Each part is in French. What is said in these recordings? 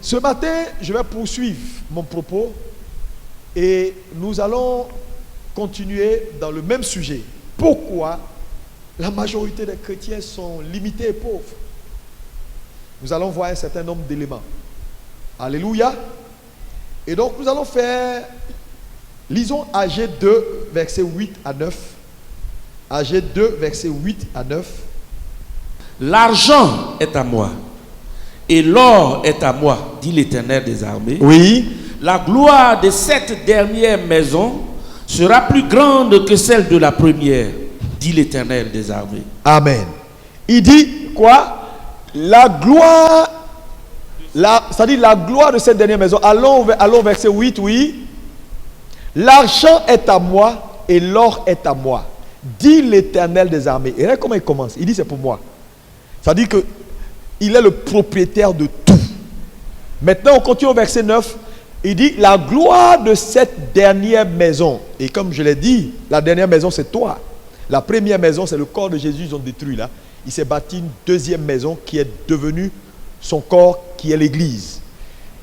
Ce matin, je vais poursuivre mon propos et nous allons continuer dans le même sujet. Pourquoi la majorité des chrétiens sont limités et pauvres? Nous allons voir un certain nombre d'éléments. Alléluia. Et donc nous allons faire, lisons Agé 2, versets 8 à 9. Agé 2, versets 8 à 9. L'argent est à moi et l'or est à moi, dit l'Éternel des armées. Oui. La gloire de cette dernière maison sera plus grande que celle de la première, dit l'Éternel des armées. Amen. Il dit quoi? La gloire, c'est-à-dire la gloire de cette dernière maison. Allons verset 8, oui. L'argent est à moi et l'or est à moi, dit l'Éternel des armées. Et regarde comment il commence. Il dit c'est pour moi. C'est-à-dire que il est le propriétaire de tout. Maintenant on continue au verset 9. Il dit la gloire de cette dernière maison. Et comme je l'ai dit, la dernière maison c'est toi. La première maison c'est le corps de Jésus, ils ont détruit là. Il s'est bâti une deuxième maison qui est devenue son corps, qui est l'église.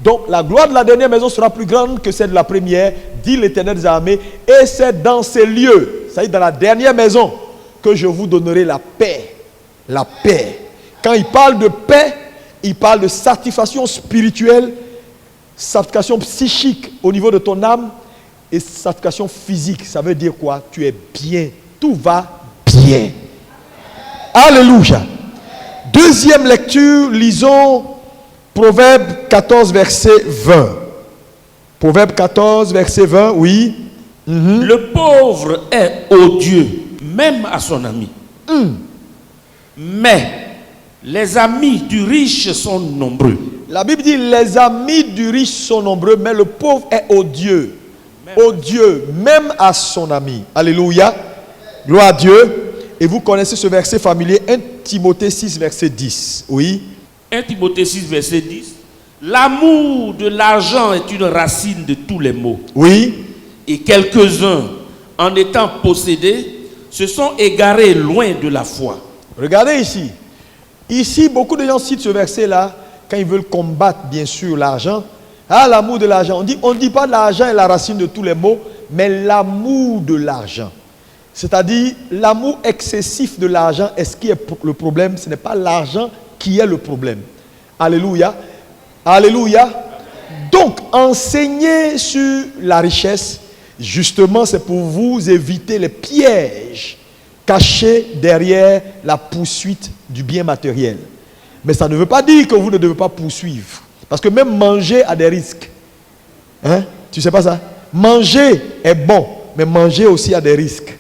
Donc la gloire de la dernière maison sera plus grande que celle de la première, dit l'Éternel des armées. Et c'est dans ces lieux, c'est-à-dire dans la dernière maison, que je vous donnerai la paix. La paix. Quand il parle de paix, il parle de satisfaction spirituelle, satisfaction psychique au niveau de ton âme et satisfaction physique. Ça veut dire quoi? Tu es bien. Tout va bien. Alléluia. Deuxième lecture, lisons Proverbe 14, verset 20. Proverbe 14, verset 20, oui. Le pauvre est odieux, même à son ami. Mais les amis du riche sont nombreux. La Bible dit les amis du riche sont nombreux, mais le pauvre est odieux. Odieux, même à son ami. Alléluia. Gloire à Dieu. Et vous connaissez ce verset familier, 1 Timothée 6, verset 10. Oui. 1 Timothée 6, verset 10. L'amour de l'argent est une racine de tous les maux. Oui. Et quelques-uns, en étant possédés, se sont égarés loin de la foi. Regardez ici. Ici, beaucoup de gens citent ce verset-là quand ils veulent combattre, bien sûr, l'argent. Ah, l'amour de l'argent. On ne dit pas l'argent est la racine de tous les maux, mais l'amour de l'argent. C'est-à-dire, l'amour excessif de l'argent est ce qui est le problème. Ce n'est pas l'argent qui est le problème. Alléluia. Alléluia. Donc, enseigner sur la richesse, justement, c'est pour vous éviter les pièges cachés derrière la poursuite du bien matériel. Mais ça ne veut pas dire que vous ne devez pas poursuivre. Parce que même manger a des risques. Hein? Tu ne sais pas ça? Manger est bon, mais manger aussi a des risques.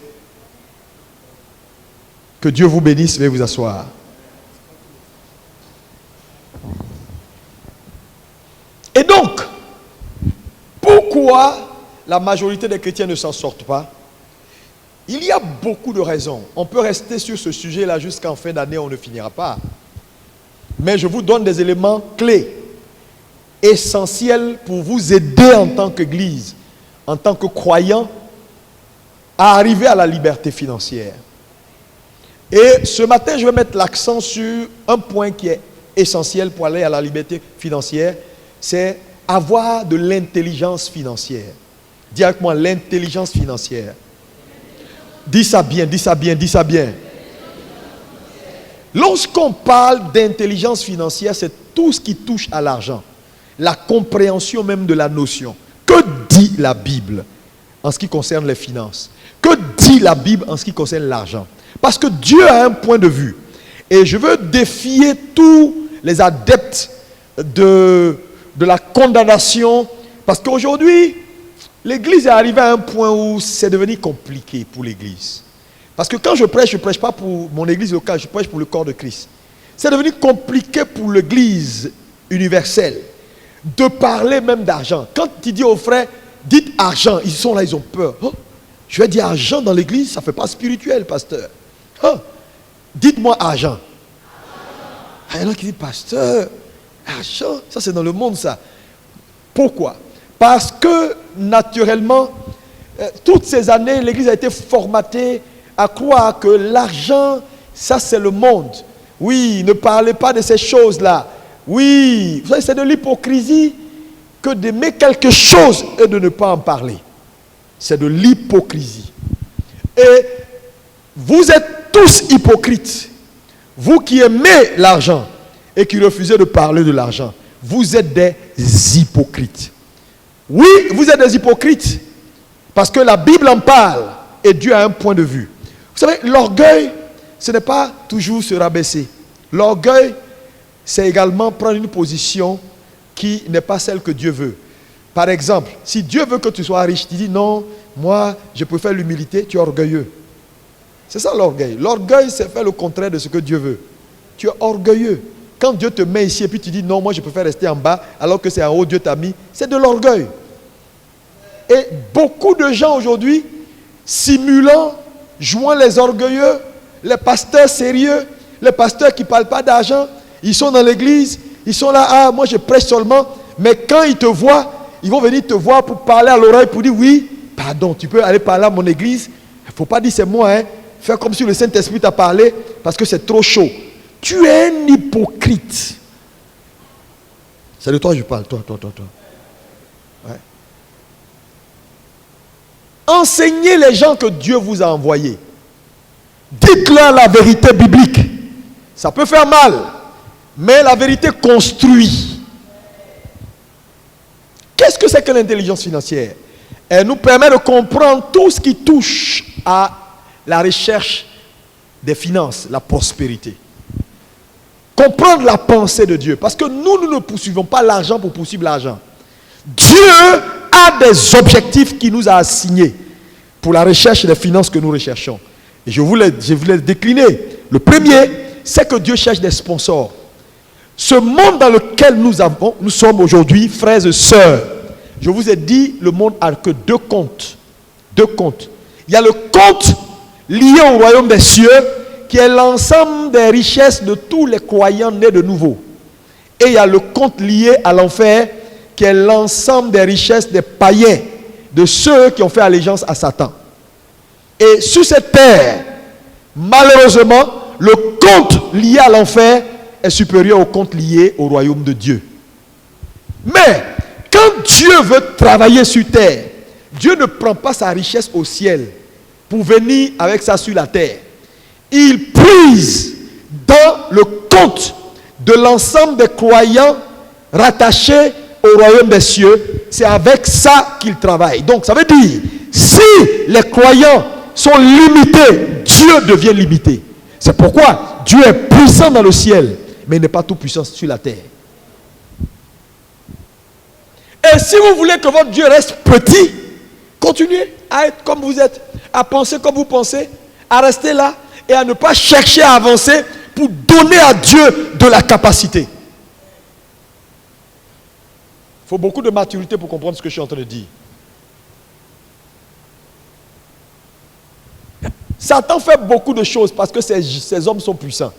Que Dieu vous bénisse, veuillez vous asseoir. Et donc, pourquoi la majorité des chrétiens ne s'en sortent pas? Il y a beaucoup de raisons. On peut rester sur ce sujet-là jusqu'en fin d'année, on ne finira pas. Mais je vous donne des éléments clés, essentiels pour vous aider en tant qu'Église, en tant que croyant, à arriver à la liberté financière. Et ce matin, je vais mettre l'accent sur un point qui est essentiel pour aller à la liberté financière, c'est avoir de l'intelligence financière. Dis avec moi, l'intelligence financière. Dis ça bien, dis ça bien, dis ça bien. Lorsqu'on parle d'intelligence financière, c'est tout ce qui touche à l'argent. La compréhension même de la notion. Que dit la Bible en ce qui concerne les finances? Que dit la Bible en ce qui concerne l'argent? Parce que Dieu a un point de vue. Et je veux défier tous les adeptes de la condamnation. Parce qu'aujourd'hui, l'Église est arrivée à un point où c'est devenu compliqué pour l'Église. Parce que quand je prêche pas pour mon Église locale, je prêche pour le corps de Christ. C'est devenu compliqué pour l'Église universelle de parler même d'argent. Quand tu dis aux frères, dites argent, ils sont là, ils ont peur. Oh, je vais dire argent dans l'Église, ça ne fait pas spirituel, pasteur. Oh, dites-moi argent. Il y en a qui disent, pasteur, argent, ça c'est dans le monde ça. Pourquoi? Parce que naturellement, toutes ces années, l'Église a été formatée à croire que l'argent, ça c'est le monde. Oui, ne parlez pas de ces choses-là. Oui, vous savez, c'est de l'hypocrisie que d'aimer quelque chose et de ne pas en parler. C'est de l'hypocrisie. Et vous êtes tous hypocrites. Vous qui aimez l'argent et qui refusez de parler de l'argent, vous êtes des hypocrites. Oui, vous êtes des hypocrites parce que la Bible en parle et Dieu a un point de vue. Vous savez, l'orgueil, ce n'est pas toujours se rabaisser. L'orgueil, c'est également prendre une position qui n'est pas celle que Dieu veut. Par exemple, si Dieu veut que tu sois riche, tu dis non, moi, je préfère l'humilité, tu es orgueilleux. C'est ça l'orgueil. L'orgueil, c'est faire le contraire de ce que Dieu veut. Tu es orgueilleux. Quand Dieu te met ici et puis tu dis non, moi je préfère rester en bas alors que c'est en haut Dieu t'a mis, c'est de l'orgueil. Et beaucoup de gens aujourd'hui, simulant, jouant les orgueilleux, les pasteurs sérieux, les pasteurs qui ne parlent pas d'argent, ils sont dans l'église, ils sont là, ah, moi je prêche seulement, mais quand ils te voient, ils vont venir te voir pour parler à l'oreille, pour dire oui, pardon, tu peux aller parler à mon église, il ne faut pas dire c'est moi, hein. Fais comme si le Saint-Esprit t'a parlé, parce que c'est trop chaud. Tu es un hypocrite. C'est de toi que je parle, toi. Ouais. Enseignez les gens que Dieu vous a envoyés. Dites-leur la vérité biblique. Ça peut faire mal, mais la vérité construit. Qu'est-ce que c'est que l'intelligence financière? Elle nous permet de comprendre tout ce qui touche à la recherche des finances, la prospérité. Comprendre la pensée de Dieu. Parce que nous ne poursuivons pas l'argent pour poursuivre l'argent. Dieu a des objectifs qu'il nous a assignés pour la recherche des finances que nous recherchons. Et je vous les décliner. Le premier, c'est que Dieu cherche des sponsors. Ce monde dans lequel nous sommes aujourd'hui, frères et sœurs, je vous ai dit, le monde n'a que deux comptes. Deux comptes. Il y a le compte lié au royaume des cieux, qui est l'ensemble des richesses de tous les croyants nés de nouveau. Et il y a le compte lié à l'enfer, qui est l'ensemble des richesses des païens, de ceux qui ont fait allégeance à Satan. Et sur cette terre, malheureusement, le compte lié à l'enfer est supérieur au compte lié au royaume de Dieu. Mais, quand Dieu veut travailler sur terre, Dieu ne prend pas sa richesse au ciel pour venir avec ça sur la terre. Il puise dans le compte de l'ensemble des croyants rattachés au royaume des cieux. C'est avec ça qu'il travaille. Donc ça veut dire, si les croyants sont limités, Dieu devient limité. C'est pourquoi Dieu est puissant dans le ciel, mais il n'est pas tout puissant sur la terre. Et si vous voulez que votre Dieu reste petit, continuez à être comme vous êtes, à penser comme vous pensez, à rester là et à ne pas chercher à avancer pour donner à Dieu de la capacité. Il faut beaucoup de maturité pour comprendre ce que je suis en train de dire. Satan fait beaucoup de choses parce que ces hommes sont puissants.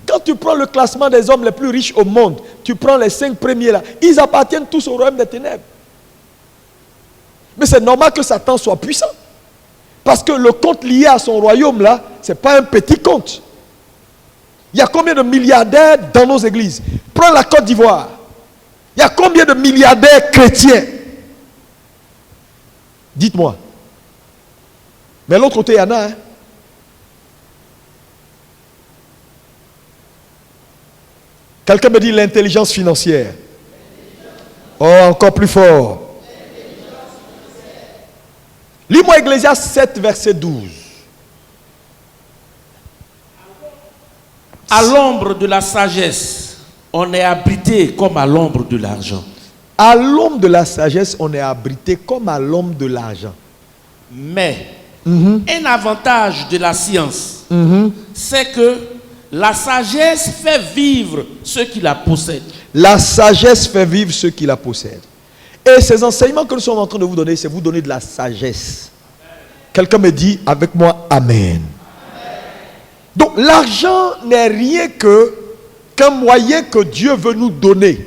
Quand tu prends le classement des hommes les plus riches au monde, tu prends les 5 premiers là, ils appartiennent tous au royaume des ténèbres. Mais c'est normal que Satan soit puissant. Parce que le compte lié à son royaume là, ce n'est pas un petit compte. Il y a combien de milliardaires dans nos églises? Prends la Côte d'Ivoire. Il y a combien de milliardaires chrétiens? Dites-moi. Mais de l'autre côté, il y en a. Hein? Quelqu'un me dit l'intelligence financière. Oh, encore plus fort. Lis-moi Ecclésiaste 7, verset 12. À l'ombre de la sagesse, on est abrité comme à l'ombre de l'argent. À l'ombre de la sagesse, on est abrité comme à l'ombre de l'argent. Mais, un avantage de la science, c'est que la sagesse fait vivre ceux qui la possèdent. La sagesse fait vivre ceux qui la possèdent. Et ces enseignements que nous sommes en train de vous donner, c'est vous donner de la sagesse. Quelqu'un me dit avec moi Amen. Donc l'argent n'est rien qu'un moyen que Dieu veut nous donner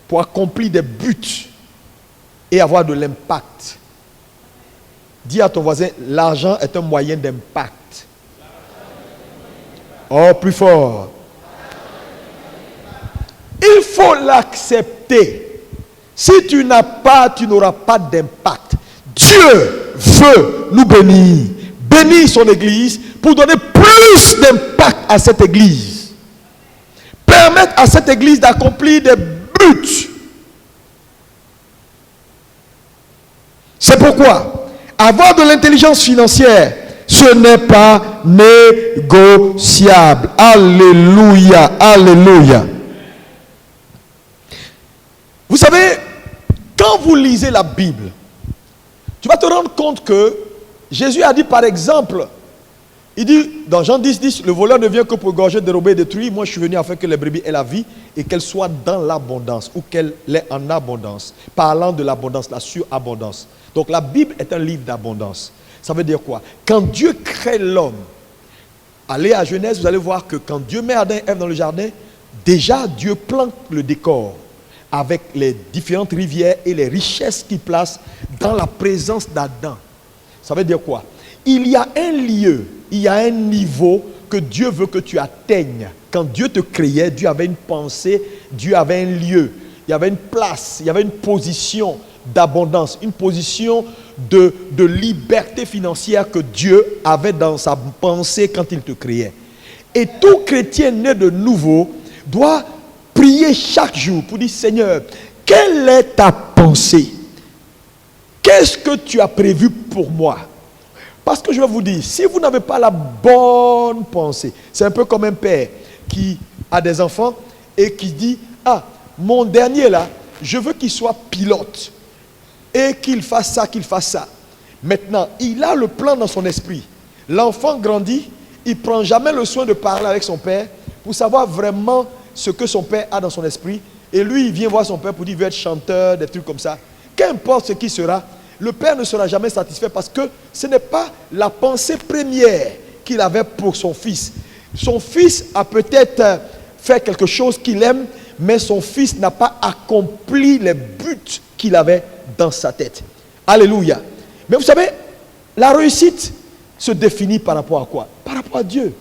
pour accomplir des buts et avoir de l'impact. Dis à ton voisin, l'argent est un moyen d'impact. Oh, plus fort. Il faut l'accepter. Si tu n'as pas, tu n'auras pas d'impact. Dieu veut nous bénir. Bénir son église pour donner plus d'impact à cette église. Permettre à cette église d'accomplir des buts. C'est pourquoi avoir de l'intelligence financière, ce n'est pas négociable. Alléluia, alléluia. Vous savez, quand vous lisez la Bible, tu vas te rendre compte que Jésus a dit par exemple, il dit dans Jean 10, 10, le voleur ne vient que pour égorger, dérober et détruire. Moi je suis venu afin que les brebis aient la vie et qu'elles soient dans l'abondance ou qu'elles l'aient en abondance. Parlant de l'abondance, la surabondance. Donc la Bible est un livre d'abondance. Ça veut dire quoi? Quand Dieu crée l'homme, allez à Genèse, vous allez voir que quand Dieu met Adam et Ève dans le jardin, déjà Dieu plante le décor avec les différentes rivières et les richesses qu'il place dans la présence d'Adam. Ça veut dire quoi? Il y a un lieu, il y a un niveau que Dieu veut que tu atteignes. Quand Dieu te créait, Dieu avait une pensée, Dieu avait un lieu, il y avait une place, il y avait une position d'abondance, une position de liberté financière que Dieu avait dans sa pensée quand il te créait. Et tout chrétien né de nouveau doit prier chaque jour pour dire: Seigneur, quelle est ta pensée? Qu'est-ce que tu as prévu pour moi? Parce que je vais vous dire, si vous n'avez pas la bonne pensée, c'est un peu comme un père qui a des enfants et qui dit: ah, mon dernier là, je veux qu'il soit pilote et qu'il fasse ça, qu'il fasse ça. Maintenant, il a le plan dans son esprit. L'enfant grandit, il ne prend jamais le soin de parler avec son père pour savoir vraiment ce que son père a dans son esprit. Et lui, il vient voir son père pour dire: il veut être chanteur, des trucs comme ça. Qu'importe ce qui sera, le père ne sera jamais satisfait parce que ce n'est pas la pensée première qu'il avait pour son fils. Son fils a peut-être fait quelque chose qu'il aime, mais son fils n'a pas accompli les buts qu'il avait dans sa tête. Alléluia. Mais vous savez, la réussite se définit par rapport à quoi? Par rapport à Dieu.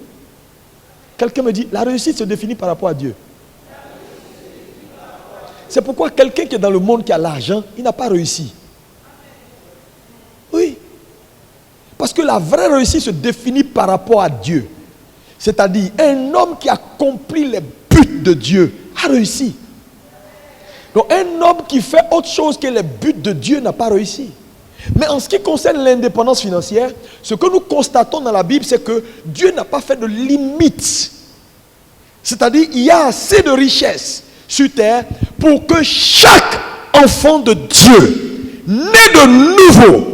Quelqu'un me dit: la réussite se définit par rapport à Dieu. C'est pourquoi quelqu'un qui est dans le monde qui a l'argent, il n'a pas réussi. Oui. Parce que la vraie réussite se définit par rapport à Dieu. C'est-à-dire, un homme qui accomplit les buts de Dieu a réussi. Donc, un homme qui fait autre chose que les buts de Dieu n'a pas réussi. Mais en ce qui concerne l'indépendance financière, ce que nous constatons dans la Bible, c'est que Dieu n'a pas fait de limite. C'est-à-dire, il y a assez de richesses sur terre pour que chaque enfant de Dieu, né de nouveau,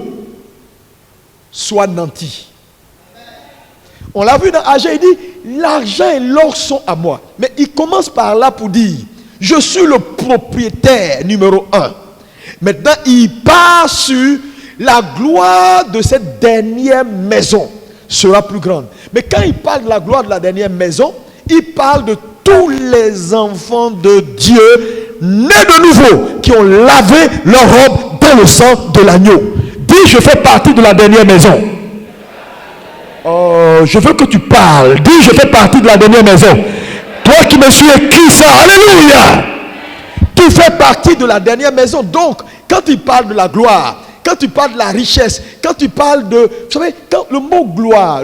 soit nanti. On l'a vu dans Agé, il dit: l'argent et l'or sont à moi. Mais il commence par là pour dire: je suis le propriétaire numéro 1. Maintenant, il part sur la gloire de cette dernière maison sera plus grande. Mais quand il parle de la gloire de la dernière maison, il parle de tous les enfants de Dieu nés de nouveau qui ont lavé leur robe dans le sang de l'agneau. Dis: je fais partie de la dernière maison. Oh, je veux que tu parles. Dis: je fais partie de la dernière maison. Toi qui me suis écrit ça, alléluia. Tu fais partie de la dernière maison. Donc, quand il parle de la gloire, quand tu parles de la richesse, quand tu parles de... Vous savez, quand le mot gloire,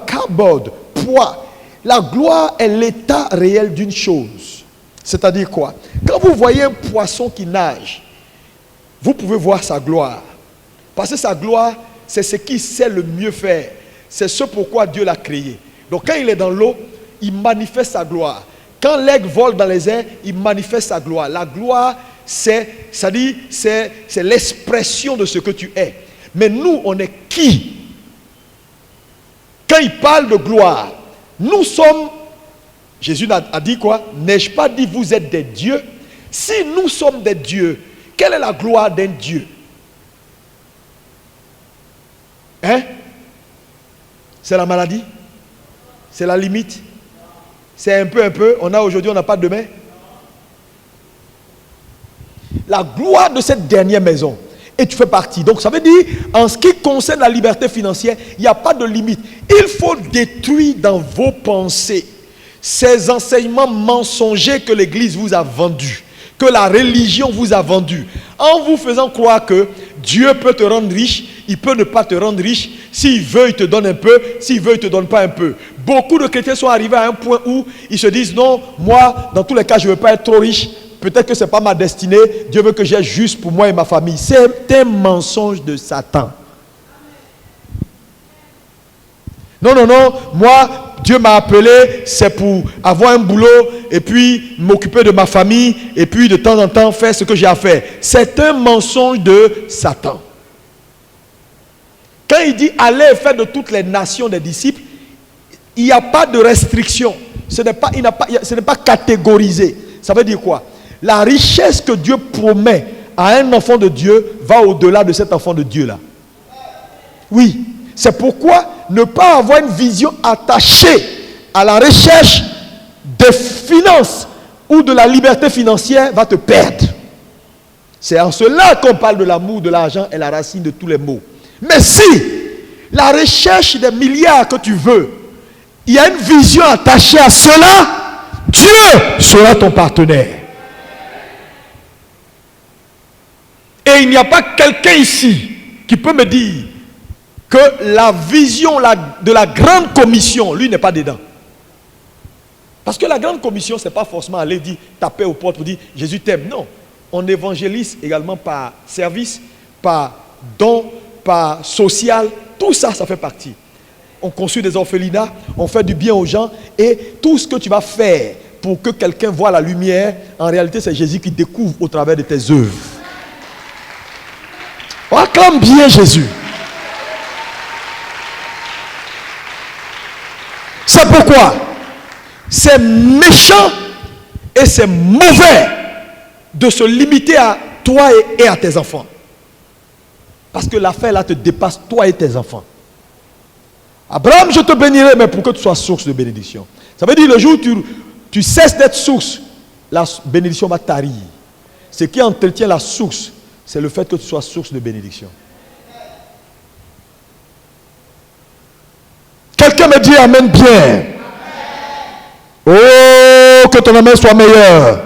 cardboard, poids, la gloire est l'état réel d'une chose. C'est-à-dire quoi? Quand vous voyez un poisson qui nage, vous pouvez voir sa gloire. Parce que sa gloire, c'est ce qu'il sait le mieux faire. C'est ce pourquoi Dieu l'a créé. Donc quand il est dans l'eau, il manifeste sa gloire. Quand l'aigle vole dans les airs, il manifeste sa gloire. La gloire, c'est l'expression de ce que tu es. Mais nous, on est qui? Quand il parle de gloire, nous sommes... Jésus a dit quoi? N'ai-je pas dit vous êtes des dieux? Si nous sommes des dieux, quelle est la gloire d'un Dieu? Hein? C'est la maladie? C'est la limite? C'est un peu, on a aujourd'hui, on n'a pas demain. La gloire de cette dernière maison, et tu fais partie. Donc ça veut dire, en ce qui concerne la liberté financière, il n'y a pas de limite. Il faut détruire dans vos pensées ces enseignements mensongers que l'Église vous a vendus, que la religion vous a vendus, en vous faisant croire que Dieu peut te rendre riche, il peut ne pas te rendre riche. S'il veut, il te donne un peu. S'il veut, il ne te donne pas un peu. Beaucoup de chrétiens sont arrivés à un point où ils se disent, non, moi, dans tous les cas, je ne veux pas être trop riche. Peut-être que ce n'est pas ma destinée. Dieu veut que j'ai juste pour moi et ma famille. C'est un mensonge de Satan. Non, non, non, moi, Dieu m'a appelé, c'est pour avoir un boulot et puis m'occuper de ma famille et puis de temps en temps faire ce que j'ai à faire. C'est un mensonge de Satan. Quand il dit allez faire de toutes les nations des disciples, il n'y a pas de restriction. Ce n'est pas catégorisé. Ça veut dire quoi? La richesse que Dieu promet à un enfant de Dieu va au-delà de cet enfant de Dieu-là. Oui, c'est pourquoi ne pas avoir une vision attachée à la recherche des finances ou de la liberté financière va te perdre. C'est en cela qu'on parle de l'amour de l'argent est la racine de tous les maux. Mais si la recherche des milliards que tu veux, il y a une vision attachée à cela, Dieu sera ton partenaire. Et il n'y a pas quelqu'un ici qui peut me dire que la vision de la grande commission, lui n'est pas dedans. Parce que la grande commission, ce n'est pas forcément aller dire, taper aux portes pour dire Jésus t'aime. Non, on évangélise également par service, par don, par social. Tout ça, ça fait partie. On construit des orphelinats, on fait du bien aux gens. Et tout ce que tu vas faire pour que quelqu'un voie la lumière, en réalité, c'est Jésus qui découvre au travers de tes œuvres. On acclame bien Jésus. C'est pourquoi c'est méchant et c'est mauvais de se limiter à toi et à tes enfants. Parce que l'affaire là te dépasse toi et tes enfants. Abraham, je te bénirai, mais pour que tu sois source de bénédiction. Ça veut dire le jour où tu cesses d'être source, la bénédiction va tarir. Ce qui entretient la source, c'est le fait que tu sois source de bénédiction. Quelqu'un me dit amen bien. Oh, que ton amen soit meilleur.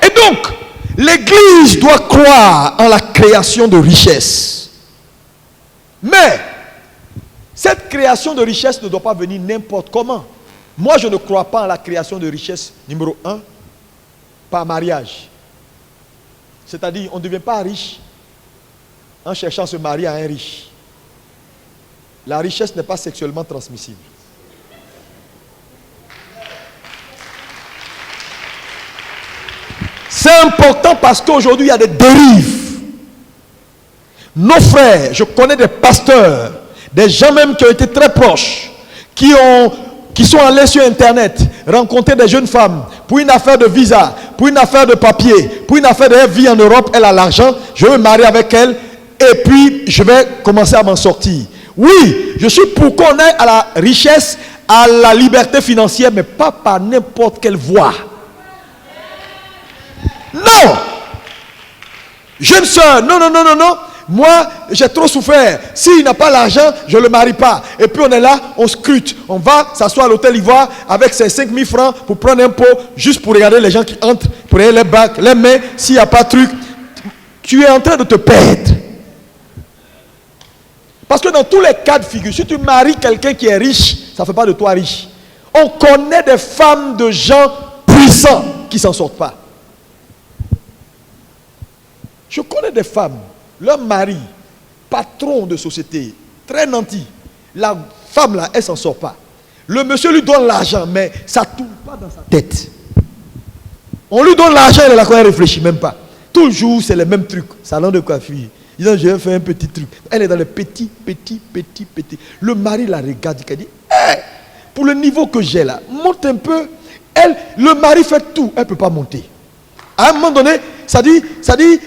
Et donc, l'Église doit croire en la création de richesse. Mais, cette création de richesse ne doit pas venir n'importe comment. Moi, je ne crois pas en la création de richesse, numéro 1, par mariage. C'est-à-dire, on ne devient pas riche en cherchant à se marier à un riche. La richesse n'est pas sexuellement transmissible. C'est important parce qu'aujourd'hui, il y a des dérives. Nos frères, je connais des pasteurs, des gens même qui ont été très proches, qui sont allés sur Internet, rencontrer des jeunes femmes pour une affaire de visa, pour une affaire de papier, pour une affaire de vie en Europe. Elle a l'argent, je vais me marier avec elle et puis je vais commencer à m'en sortir. Oui, je suis pour qu'on ait à la richesse, à la liberté financière, mais pas par n'importe quelle voie. Non! Jeune soeur, non. Moi, j'ai trop souffert. S'il n'a pas l'argent, je ne le marie pas. Et puis on est là, on scrute. On va s'asseoir à l'hôtel Ivoire avec ses 5 000 francs pour prendre un pot, juste pour regarder les gens qui entrent, pour regarder les bacs, les mains, s'il n'y a pas de truc. Tu es en train de te perdre. Parce que dans tous les cas de figure, si tu maries quelqu'un qui est riche, ça ne fait pas de toi riche. On connaît des femmes de gens puissants qui ne s'en sortent pas. Je connais des femmes, leur mari, patron de société, très nanti. La femme là, elle ne s'en sort pas. Le monsieur lui donne l'argent, mais ça ne tourne pas dans sa tête. On lui donne l'argent, elle est là quand elle ne réfléchit même pas. Toujours, c'est les mêmes trucs. Salon de coiffure. Ils disent, je vais faire un petit truc. Elle est dans les petits. Le mari la regarde, il dit, hey, pour le niveau que j'ai là, monte un peu. Le mari fait tout, elle ne peut pas monter. À un moment donné, ça dit,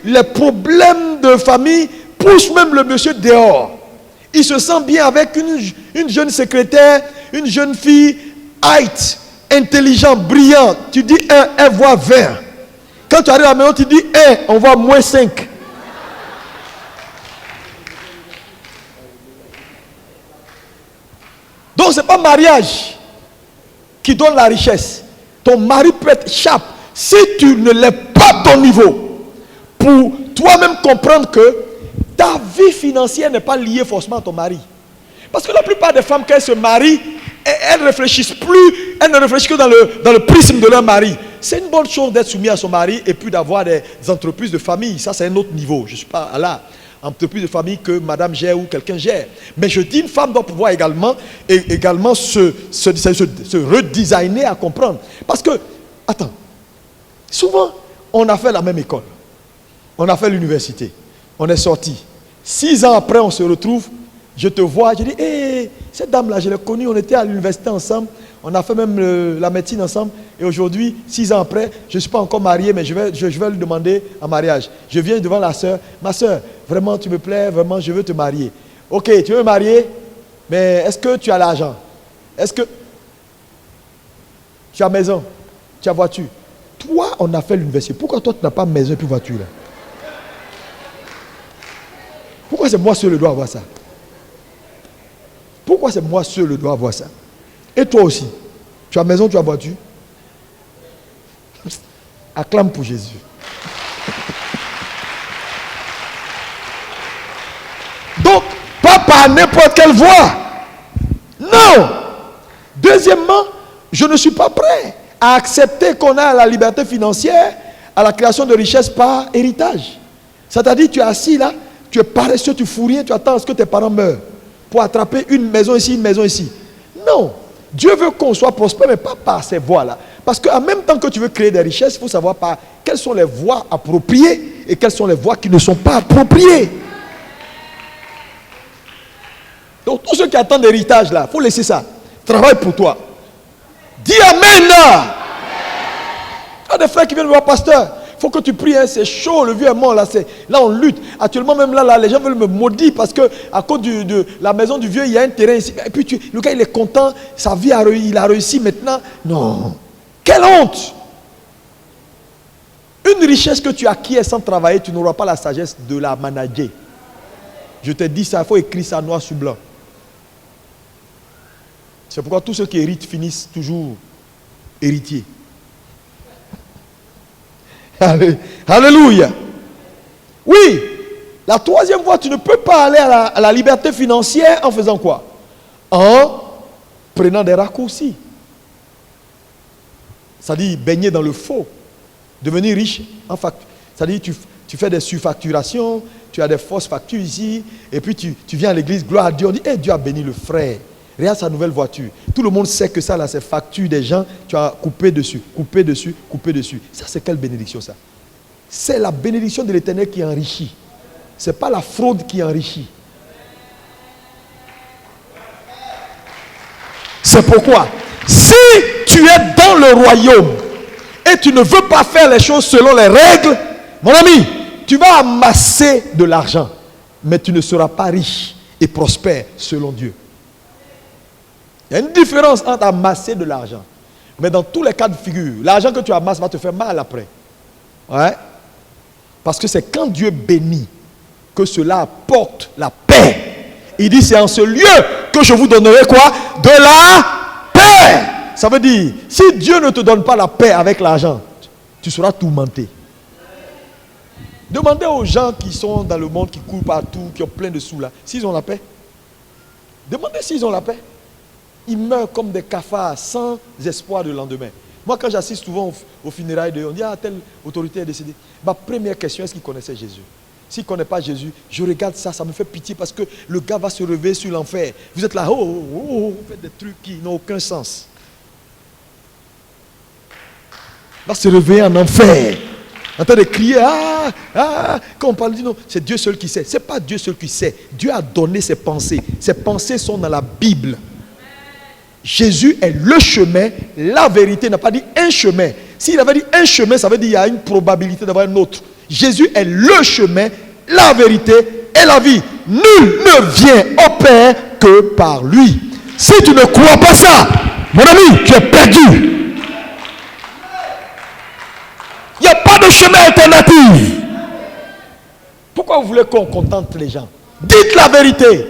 les problèmes de famille poussent même le monsieur dehors. Il se sent bien avec une jeune secrétaire, une jeune fille, height, intelligent, brillant. Tu dis 1, elle voit 20. Quand tu arrives à la maison, tu dis 1, on voit moins 5. Donc, ce n'est pas mariage. qui donne la richesse. Ton mari peut être sharp. Si tu ne l'es pas à ton niveau, pour toi-même comprendre que ta vie financière n'est pas liée forcément à ton mari. Parce que la plupart des femmes, quand elles se marient, elles ne réfléchissent que dans le prisme de leur mari. C'est une bonne chose d'être soumis à son mari et puis d'avoir des entreprises de famille. Ça, c'est un autre niveau. Je ne suis pas là. Entreprise de famille que madame gère ou quelqu'un gère. Mais je dis, une femme doit pouvoir également se redesigner à comprendre. Parce que, attends, souvent, on a fait la même école. On a fait l'université. On est sorti. 6 ans après, on se retrouve. Je te vois, je dis, hé, cette dame-là, je l'ai connue, on était à l'université ensemble, on a fait même la médecine ensemble, et aujourd'hui, 6 ans après, je ne suis pas encore marié, mais je vais lui demander en mariage. Je viens devant la soeur, ma soeur, vraiment, tu me plais, vraiment, je veux te marier. Ok, tu veux me marier, mais est-ce que tu as l'argent? Est-ce que tu as maison? Tu as voiture? Toi, on a fait l'université, pourquoi toi, tu n'as pas maison et puis voiture là? Pourquoi c'est moi seul qui dois avoir ça? Pourquoi c'est moi seul qui dois avoir ça? Et toi aussi, tu as maison, tu as voiture? Acclame pour Jésus. Donc, pas par n'importe quelle voie. Non. Deuxièmement, je ne suis pas prêt à accepter qu'on a la liberté financière, à la création de richesses par héritage. C'est-à-dire, tu es assis là, tu es paresseux, tu fous rien, tu attends à ce que tes parents meurent pour attraper une maison ici, une maison ici. Non. Dieu veut qu'on soit prospère, mais pas par ces voies-là. Parce qu'en même temps que tu veux créer des richesses, il faut savoir quelles sont les voies appropriées et quelles sont les voies qui ne sont pas appropriées. Donc, tous ceux qui attendent l'héritage, là, il faut laisser ça. Travaille pour toi. Dis Amen. Il y a des frères qui viennent voir pasteur. Il faut que tu pries, hein, c'est chaud, le vieux est mort, là on lutte. Actuellement, même là, les gens veulent me maudire parce que à cause de la maison du vieux, il y a un terrain ici. Et puis le gars, il est content, sa vie il a réussi maintenant. Non. Quelle honte! Une richesse que tu acquiers sans travailler, tu n'auras pas la sagesse de la manager. Je te dis ça, il faut écrire ça noir sur blanc. C'est pourquoi tous ceux qui héritent finissent toujours héritiers. Alléluia. Oui, la troisième voie, tu ne peux pas aller à la liberté financière en faisant quoi? En prenant des raccourcis. C'est-à-dire baigner dans le faux, devenir riche en facture. C'est-à-dire tu fais des surfacturations, tu as des fausses factures ici, et puis tu viens à l'église, gloire à Dieu, on dit, hey, Dieu a béni le frère. Regarde sa nouvelle voiture. Tout le monde sait que ça, là, c'est facture des gens. Tu as coupé dessus, coupé dessus, coupé dessus. Ça, c'est quelle bénédiction, ça? C'est la bénédiction de l'Éternel qui enrichit. Ce n'est pas la fraude qui enrichit. C'est pourquoi, si tu es dans le royaume et tu ne veux pas faire les choses selon les règles, mon ami, tu vas amasser de l'argent, mais tu ne seras pas riche et prospère selon Dieu. Il y a une différence entre amasser de l'argent. Mais dans tous les cas de figure, l'argent que tu amasses va te faire mal après. Ouais. Parce que c'est quand Dieu bénit que cela apporte la paix. Il dit, c'est en ce lieu que je vous donnerai quoi? De la paix. Ça veut dire, si Dieu ne te donne pas la paix avec l'argent, tu seras tourmenté. Demandez aux gens qui sont dans le monde, qui courent partout, qui ont plein de sous là, s'ils ont la paix. Demandez s'ils ont la paix. Ils meurent comme des cafards sans espoir de lendemain. Moi, quand j'assiste souvent aux funérailles, on dit, ah, telle autorité est décédée. Ma première question, est-ce qu'il connaissait Jésus? S'il ne connaît pas Jésus, je regarde ça, ça me fait pitié parce que le gars va se réveiller sur l'enfer. Vous êtes là, vous faites des trucs qui n'ont aucun sens. Il va se réveiller en enfer, en train de crier, quand on parle, dit non, c'est Dieu seul qui sait. Ce n'est pas Dieu seul qui sait. Dieu a donné ses pensées. Ses pensées sont dans la Bible. Jésus est le chemin, la vérité. Il n'a pas dit un chemin. S'il avait dit un chemin, ça veut dire qu'il y a une probabilité d'avoir un autre. Jésus est le chemin, la vérité et la vie. Nul ne vient au Père que par lui. Si tu ne crois pas ça, mon ami, tu es perdu. Il n'y a pas de chemin alternatif. Pourquoi vous voulez qu'on contente les gens? Dites la vérité.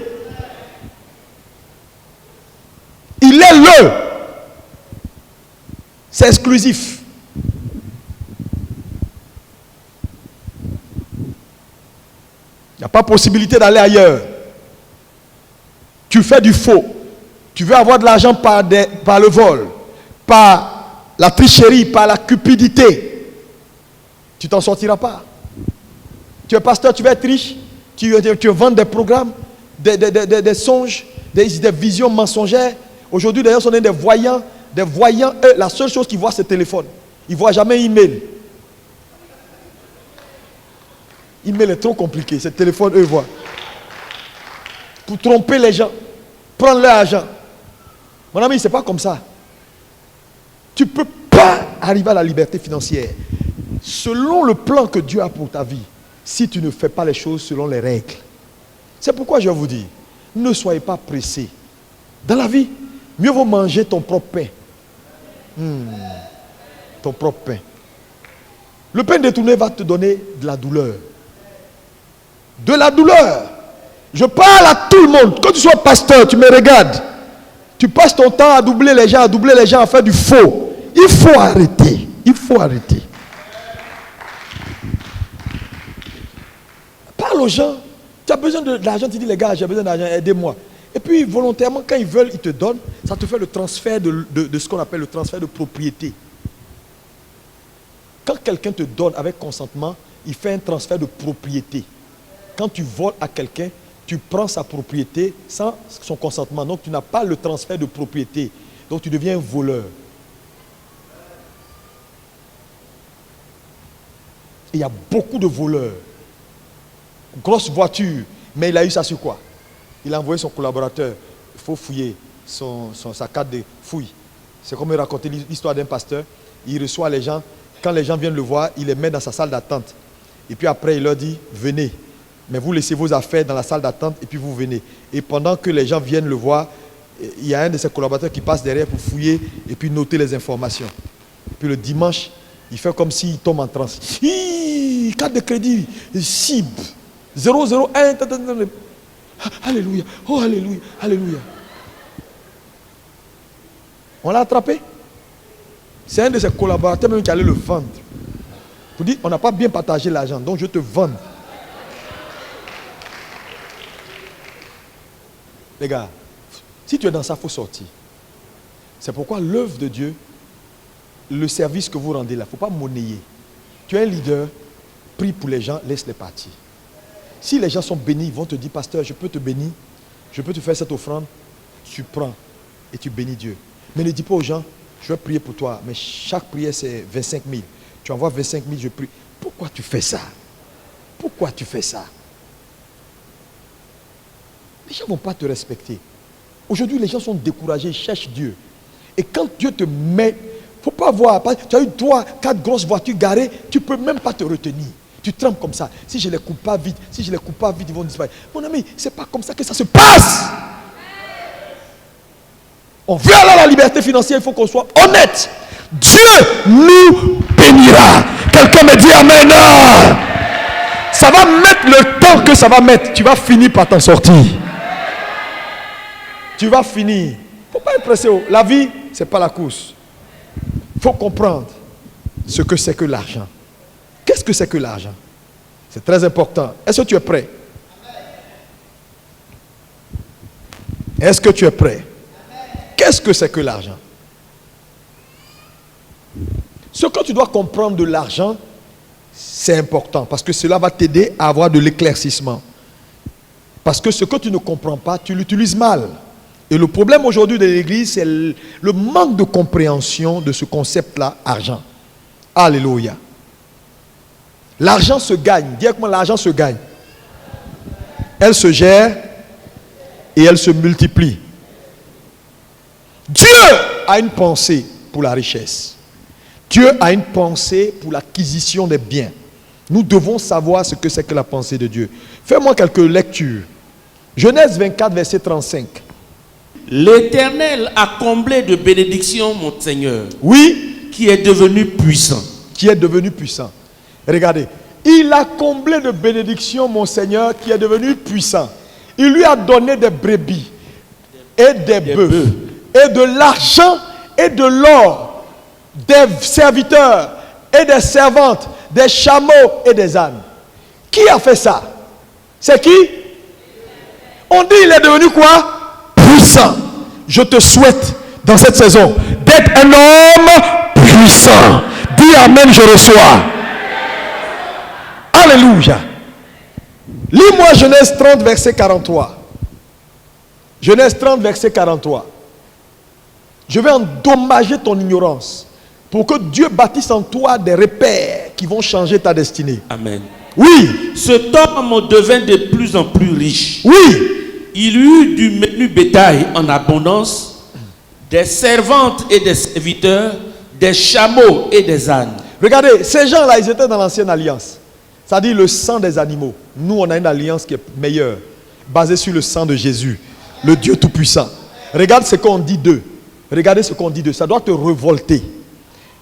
Il est C'est exclusif. Il n'y a pas possibilité d'aller ailleurs. Tu fais du faux. Tu veux avoir de l'argent par le vol, par la tricherie, par la cupidité. Tu t'en sortiras pas. Tu es pasteur, tu veux être riche. Tu veux vendre des programmes, des songes, des visions mensongères. Aujourd'hui, d'ailleurs, ce sont des voyants. Des voyants, eux, la seule chose qu'ils voient, c'est le téléphone. Ils ne voient jamais email. Email est trop compliqué. C'est le téléphone, eux, ils voient. Pour tromper les gens, prendre leur argent. Mon ami, ce n'est pas comme ça. Tu ne peux pas arriver à la liberté financière selon le plan que Dieu a pour ta vie si tu ne fais pas les choses selon les règles. C'est pourquoi je vous dis, ne soyez pas pressés. Dans la vie, mieux vaut manger ton propre pain. Ton propre pain. Le pain détourné va te donner de la douleur. De la douleur. Je parle à tout le monde. Quand tu sois pasteur, tu me regardes. Tu passes ton temps à doubler les gens, à faire du faux. Il faut arrêter. Il faut arrêter. Parle aux gens. Tu as besoin de l'argent, tu dis les gars, j'ai besoin d'argent, aidez-moi. Et puis volontairement, quand ils veulent, ils te donnent. Ça te fait le transfert de ce qu'on appelle le transfert de propriété. Quand quelqu'un te donne avec consentement, il fait un transfert de propriété. Quand tu voles à quelqu'un, tu prends sa propriété sans son consentement. Donc tu n'as pas le transfert de propriété. Donc tu deviens un voleur. Et il y a beaucoup de voleurs. Grosse voiture, mais il a eu ça sur quoi? Il a envoyé son collaborateur. Il faut fouiller sa carte de fouille. C'est comme il racontait l'histoire d'un pasteur. Il reçoit les gens. Quand les gens viennent le voir, il les met dans sa salle d'attente. Et puis après, il leur dit, venez. Mais vous laissez vos affaires dans la salle d'attente et puis vous venez. Et pendant que les gens viennent le voir, il y a un de ses collaborateurs qui passe derrière pour fouiller et puis noter les informations. Puis le dimanche, il fait comme s'il tombe en transe. Carte de crédit, CIB, 001. Alléluia, oh alléluia, alléluia. On l'a attrapé. C'est un de ses collaborateurs même qui allait le vendre. Pour dire, on n'a pas bien partagé l'argent, donc je te vends. Les gars, si tu es dans ça, il faut sortir. C'est pourquoi l'œuvre de Dieu, le service que vous rendez là, il ne faut pas monnayer. Tu es un leader, prie pour les gens, laisse-les partir. Si les gens sont bénis, ils vont te dire, pasteur, je peux te bénir, je peux te faire cette offrande, tu prends et tu bénis Dieu. Mais ne dis pas aux gens, je vais prier pour toi, mais chaque prière c'est 25 000. Tu envoies 25 000, je prie. Pourquoi tu fais ça? Pourquoi tu fais ça? Les gens ne vont pas te respecter. Aujourd'hui, les gens sont découragés, ils cherchent Dieu. Et quand Dieu te met, il ne faut pas voir, tu as eu 3, 4 grosses voitures garées, tu ne peux même pas te retenir. Tu trembles comme ça. Si je ne les coupe pas vite, ils vont disparaître. Mon ami, ce n'est pas comme ça que ça se passe. On veut aller à la liberté financière, il faut qu'on soit honnête. Dieu nous bénira. Quelqu'un me dit amen. Ça va mettre le temps que ça va mettre. Tu vas finir par t'en sortir. Tu vas finir. Il ne faut pas être pressé. La vie, ce n'est pas la course. Il faut comprendre ce que c'est que l'argent. Qu'est-ce que c'est que l'argent? C'est très important. Est-ce que tu es prêt? Est-ce que tu es prêt? Qu'est-ce que c'est que l'argent? Ce que tu dois comprendre de l'argent, c'est important parce que cela va t'aider à avoir de l'éclaircissement. Parce que ce que tu ne comprends pas, tu l'utilises mal. Et le problème aujourd'hui de l'Église, c'est le manque de compréhension de ce concept-là, argent. Alléluia. L'argent se gagne. Dis avec moi, l'argent se gagne. Elle se gère et elle se multiplie. Dieu a une pensée pour la richesse. Dieu a une pensée pour l'acquisition des biens. Nous devons savoir ce que c'est que la pensée de Dieu. Fais-moi quelques lectures. Genèse 24, verset 35. L'Éternel a comblé de bénédictions mon Seigneur. Oui. Qui est devenu puissant. Qui est devenu puissant. Regardez. Il a comblé de bénédictions mon Seigneur qui est devenu puissant. Il lui a donné des brebis et des bœufs et de l'argent et de l'or des serviteurs et des servantes, des chameaux et des ânes. Qui a fait ça? C'est qui? On dit il est devenu quoi? Puissant. Je te souhaite dans cette saison d'être un homme puissant. Dis amen, je reçois. Alléluia. Lis-moi Genèse 30, verset 43. Genèse 30, verset 43. Je vais endommager ton ignorance pour que Dieu bâtisse en toi des repères qui vont changer ta destinée. Amen. Oui. Cet homme devint de plus en plus riche. Oui. Il eut du menu bétail en abondance, des servantes et des serviteurs, des chameaux et des ânes. Regardez, ces gens-là, ils étaient dans l'ancienne alliance. C'est-à-dire le sang des animaux. Nous, on a une alliance qui est meilleure, basée sur le sang de Jésus, le Dieu Tout-Puissant. Regarde ce qu'on dit d'eux. Regardez ce qu'on dit d'eux. Ça doit te révolter.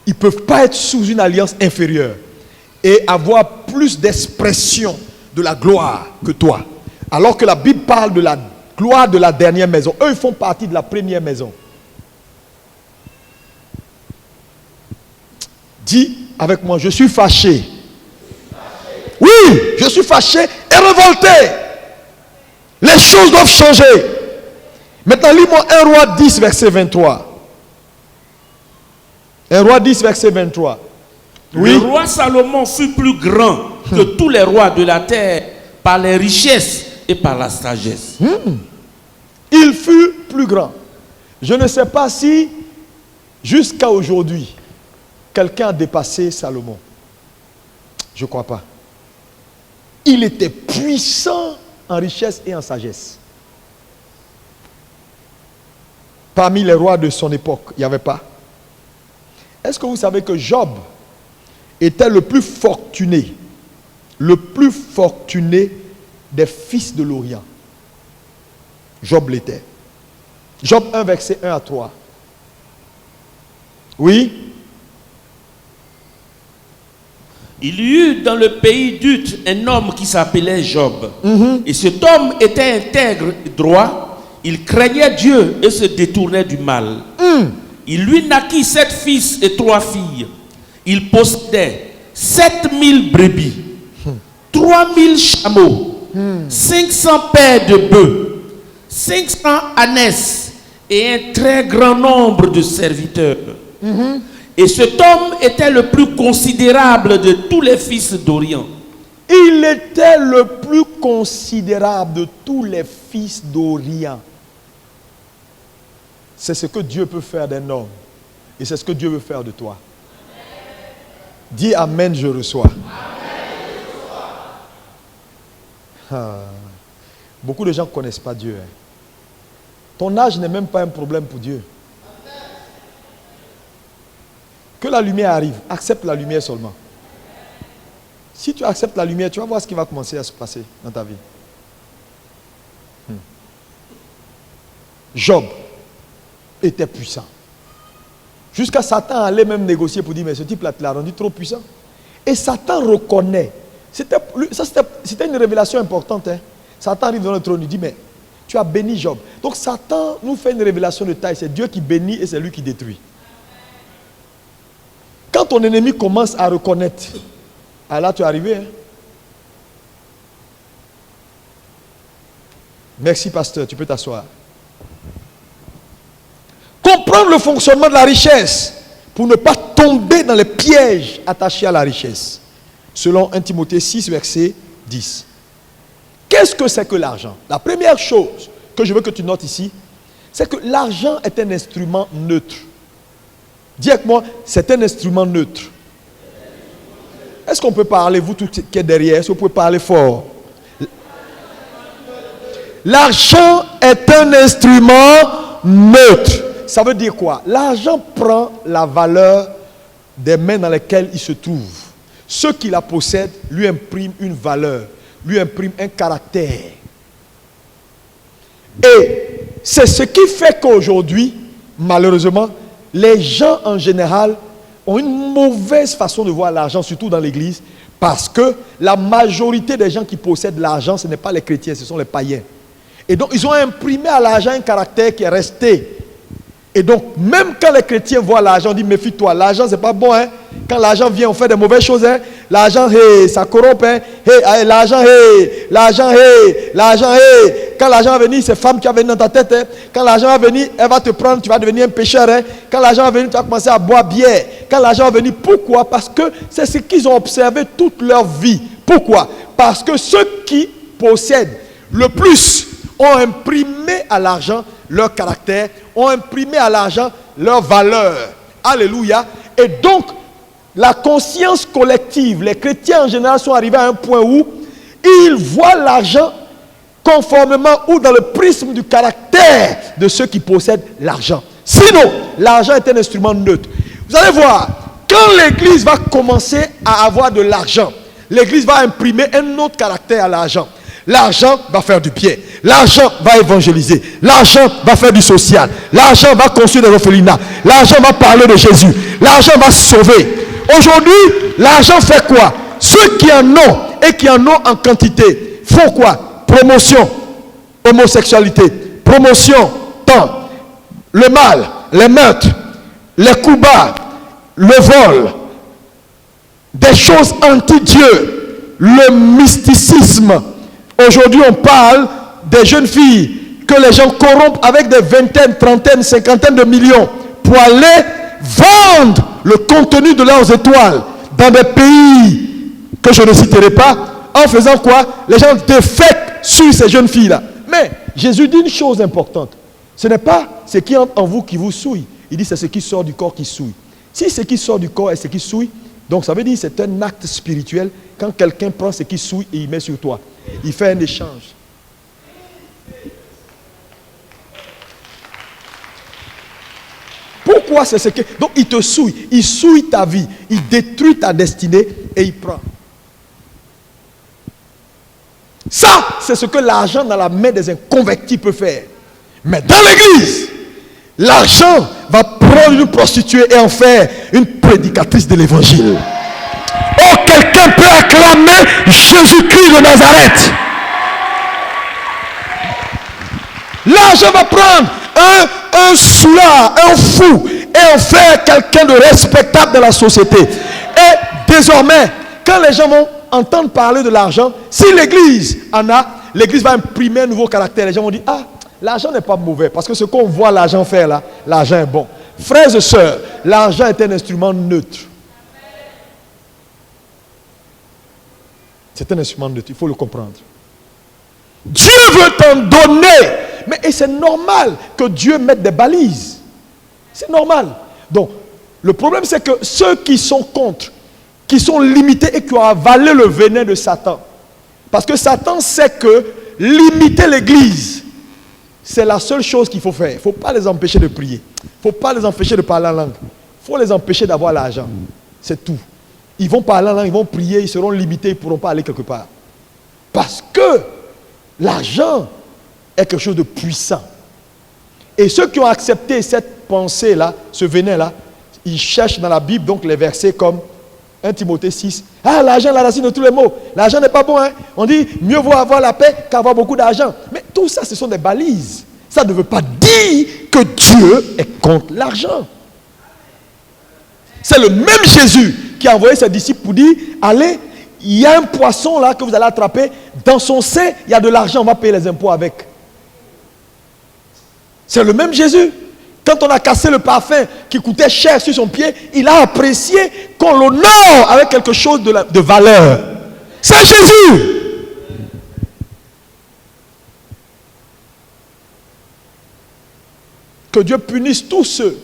Ils ne peuvent pas être sous une alliance inférieure et avoir plus d'expression de la gloire que toi. Alors que la Bible parle de la gloire de la dernière maison. Eux, ils font partie de la première maison. Dis avec moi, je suis fâché. Oui, je suis fâché et révolté. Les choses doivent changer. Maintenant, lis-moi 1 Roi 10, verset 23. 1 Roi 10, verset 23. Oui. Le roi Salomon fut plus grand que tous les rois de la terre par les richesses et par la sagesse. Il fut plus grand. Je ne sais pas si, jusqu'à aujourd'hui, quelqu'un a dépassé Salomon. Je ne crois pas. Il était puissant en richesse et en sagesse. Parmi les rois de son époque, il n'y avait pas. Est-ce que vous savez que Job était le plus fortuné des fils de l'Orient? Job l'était. Job 1, verset 1 à 3. Oui. Il y eut dans le pays d'Ut un homme qui s'appelait Job. Et cet homme était intègre et droit. Il craignait Dieu et se détournait du mal. Il lui naquit 7 fils et 3 filles. Il possédait 7000 brebis, 3000 chameaux, 500 paires de bœufs, 500 ânesses et un très grand nombre de serviteurs. Et cet homme était le plus considérable de tous les fils d'Orient. Il était le plus considérable de tous les fils d'Orient. C'est ce que Dieu peut faire d'un homme. Et c'est ce que Dieu veut faire de toi. Dis amen, je reçois. Beaucoup de gens ne connaissent pas Dieu. Ton âge n'est même pas un problème pour Dieu. Que la lumière arrive, accepte la lumière seulement. Si tu acceptes la lumière, tu vas voir ce qui va commencer à se passer dans ta vie. Job était puissant. Jusqu'à Satan allait même négocier pour dire, mais ce type-là, tu l'as rendu trop puissant. Et Satan reconnaît. C'était une révélation importante. Satan arrive dans le trône, il dit, mais tu as béni Job. Donc Satan nous fait une révélation de taille. C'est Dieu qui bénit et c'est lui qui détruit. Quand ton ennemi commence à reconnaître, là tu es arrivé. Merci pasteur, tu peux t'asseoir. Comprendre le fonctionnement de la richesse pour ne pas tomber dans les pièges attachés à la richesse. Selon 1 Timothée 6, verset 10. Qu'est-ce que c'est que l'argent? La première chose que je veux que tu notes ici, c'est que l'argent est un instrument neutre. Dis avec moi, c'est un instrument neutre. Est-ce qu'on peut parler, vous tout qui êtes derrière, est-ce que vous pouvez parler fort? L'argent est un instrument neutre. Ça veut dire quoi? L'argent prend la valeur des mains dans lesquelles il se trouve. Ceux qui la possèdent lui impriment une valeur, lui impriment un caractère. Et c'est ce qui fait qu'aujourd'hui, malheureusement, les gens en général ont une mauvaise façon de voir l'argent, surtout dans l'église, parce que la majorité des gens qui possèdent l'argent, ce n'est pas les chrétiens, ce sont les païens. Et donc, ils ont imprimé à l'argent un caractère qui est resté. Et donc, même quand les chrétiens voient l'argent, on dit méfie-toi, l'argent c'est pas bon. Hein? Quand l'argent vient, on fait des mauvaises choses. Hein? L'argent, ça corrompt. Hein? L'argent, quand l'argent va venir, c'est femme qui va venir dans ta tête. Hein? Quand l'argent va venir, elle va te prendre, tu vas devenir un pécheur. Hein? Quand l'argent va venir, tu vas commencer à boire bière. Quand l'argent va venir, pourquoi? Parce que c'est ce qu'ils ont observé toute leur vie. Pourquoi? Parce que ceux qui possèdent le plus ont imprimé à l'argent leur caractère, ont imprimé à l'argent leur valeur. Alléluia. Et donc, la conscience collective, les chrétiens en général sont arrivés à un point où ils voient l'argent conformément ou dans le prisme du caractère de ceux qui possèdent l'argent. Sinon, l'argent est un instrument neutre. Vous allez voir, quand l'église va commencer à avoir de l'argent, l'église va imprimer un autre caractère à l'argent. L'argent va faire du bien. L'argent va évangéliser. L'argent va faire du social. L'argent va construire des orphelinats. L'argent va parler de Jésus. L'argent va sauver. Aujourd'hui, l'argent fait quoi? Ceux qui en ont et qui en ont en quantité font quoi? Promotion, homosexualité, promotion, temps, le mal, les meurtres, les coups bas, le vol, des choses anti-Dieu, le mysticisme. Aujourd'hui, on parle des jeunes filles que les gens corrompent avec des vingtaines, trentaines, cinquantaines de millions pour aller vendre le contenu de leurs étoiles dans des pays que je ne citerai pas. En faisant quoi? Les gens défèquent sur ces jeunes filles-là. Mais Jésus dit une chose importante. Ce n'est pas ce qui entre en vous qui vous souille. Il dit c'est ce qui sort du corps qui souille. Si ce qui sort du corps est ce qui souille, donc ça veut dire que c'est un acte spirituel. Quand quelqu'un prend ce qui souille et il met sur toi, il fait un échange. Pourquoi c'est ce que... Donc il te souille. Il souille ta vie. Il détruit ta destinée et il prend. Ça, c'est ce que l'argent dans la main des inconvertis peut faire. Mais dans l'église, l'argent va prendre une prostituée et en faire une prédicatrice de l'évangile. Oh, quelqu'un peut acclamer Jésus-Christ de Nazareth. L'argent va prendre un soulard, un fou, et en faire quelqu'un de respectable dans la société. Et désormais, quand les gens vont entendre parler de l'argent, si l'église en a, l'église va imprimer un nouveau caractère. Les gens vont dire, ah, l'argent n'est pas mauvais, parce que ce qu'on voit l'argent faire là, l'argent est bon. Frères et sœurs, l'argent est un instrument neutre. C'est un instrument neutre, il faut le comprendre. Dieu veut t'en donner. Mais et c'est normal que Dieu mette des balises. C'est normal. Donc, le problème c'est que ceux qui sont contre, qui sont limités et qui ont avalé le venin de Satan. Parce que Satan sait que limiter l'église, c'est la seule chose qu'il faut faire. Il ne faut pas les empêcher de prier. Il ne faut pas les empêcher de parler en langue. Il faut les empêcher d'avoir l'argent. C'est tout. Ils vont parler en langue, ils vont prier, ils seront limités, ils ne pourront pas aller quelque part. Parce que l'argent est quelque chose de puissant. Et ceux qui ont accepté cette pensée-là, ce venin-là, ils cherchent dans la Bible donc les versets comme 1 Timothée 6. Ah, l'argent est la racine de tous les maux. L'argent n'est pas bon. Hein? On dit mieux vaut avoir la paix qu'avoir beaucoup d'argent. Mais tout ça, ce sont des balises. Ça ne veut pas dire que Dieu est contre l'argent. C'est le même Jésus qui a envoyé ses disciples pour dire, allez, il y a un poisson là que vous allez attraper. Dans son sein, il y a de l'argent, on va payer les impôts avec. C'est le même Jésus. Quand on a cassé le parfum qui coûtait cher sur son pied, il a apprécié qu'on l'honore avec quelque chose de valeur. C'est Jésus. Que Dieu punisse tous ceux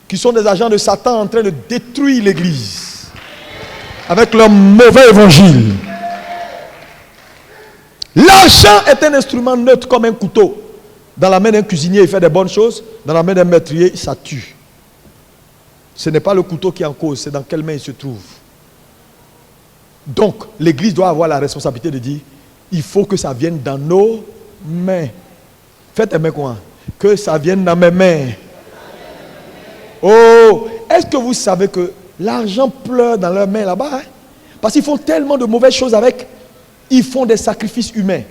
qui sont des agents de Satan en train de détruire l'église avec leur mauvais évangile. L'argent est un instrument neutre comme un couteau. Dans la main d'un cuisinier, il fait des bonnes choses. Dans la main d'un meurtrier, ça tue. Ce n'est pas le couteau qui est en cause, c'est dans quelle main il se trouve. Donc, l'église doit avoir la responsabilité de dire, il faut que ça vienne dans nos mains. Faites un main quoi? Que ça vienne dans mes mains. Oh, est-ce que vous savez que l'argent pleure dans leurs mains là-bas? Hein? Parce qu'ils font tellement de mauvaises choses avec. Ils font des sacrifices humains.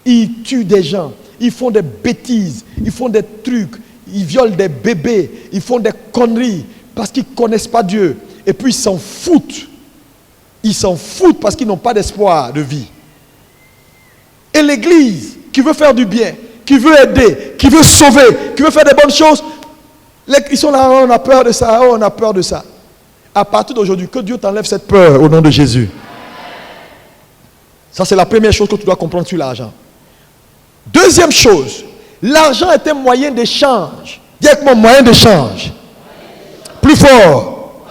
Ils tuent des gens. Ils font des bêtises. Ils font des trucs. ils violent des bébés, ils font des conneries parce qu'ils ne connaissent pas Dieu. Et puis ils s'en foutent. Ils s'en foutent parce qu'ils n'ont pas d'espoir de vie. Et l'Église qui veut faire du bien, qui veut aider, qui veut sauver, qui veut faire des bonnes choses, ils sont là, oh, on a peur de ça, oh, on a peur de ça. À partir d'aujourd'hui, que Dieu t'enlève cette peur au nom de Jésus. Ça, c'est la première chose que tu dois comprendre sur l'argent. Deuxième chose, l'argent est un moyen d'échange. Dis avec moi, moyen d'échange. Plus fort.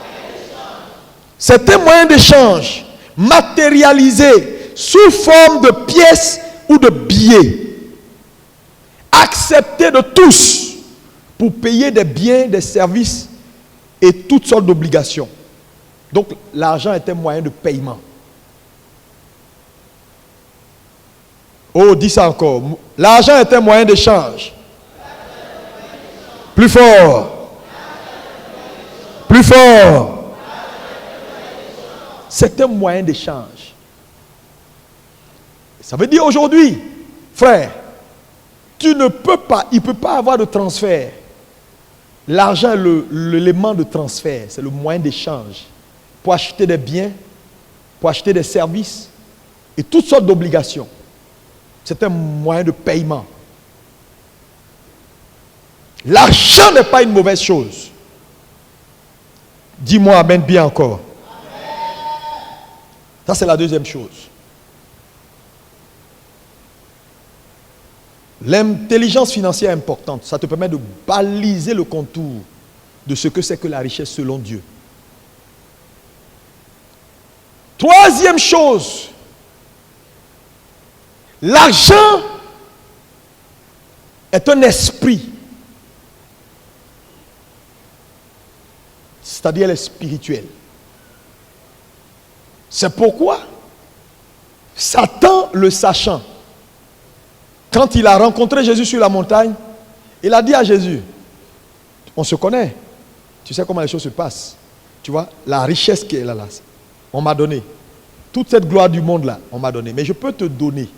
C'est un moyen d'échange matérialisé sous forme de pièces ou de billets. Accepté de tous pour payer des biens, des services et toutes sortes d'obligations. Donc, l'argent est un moyen de paiement. Oh, dis ça encore. L'argent est un moyen d'échange. Plus fort. Plus fort. C'est un moyen d'échange. Ça veut dire aujourd'hui, frère, tu ne peux pas, il ne peut pas avoir de transfert. L'argent est l'élément de transfert, c'est le moyen d'échange pour acheter des biens, pour acheter des services et toutes sortes d'obligations. C'est un moyen de paiement. L'argent n'est pas une mauvaise chose. Dis-moi amen bien encore. Ça, c'est la deuxième chose. L'intelligence financière est importante. Ça te permet de baliser le contour de ce que c'est que la richesse selon Dieu. Troisième chose, l'argent est un esprit. C'est-à-dire elle est spirituelle. C'est pourquoi Satan, le sachant, quand il a rencontré Jésus sur la montagne, il a dit à Jésus, on se connaît, tu sais comment les choses se passent. Tu vois, la richesse qui est là, on m'a donné. Toute cette gloire du monde là, on m'a donné. Mais je peux te donner,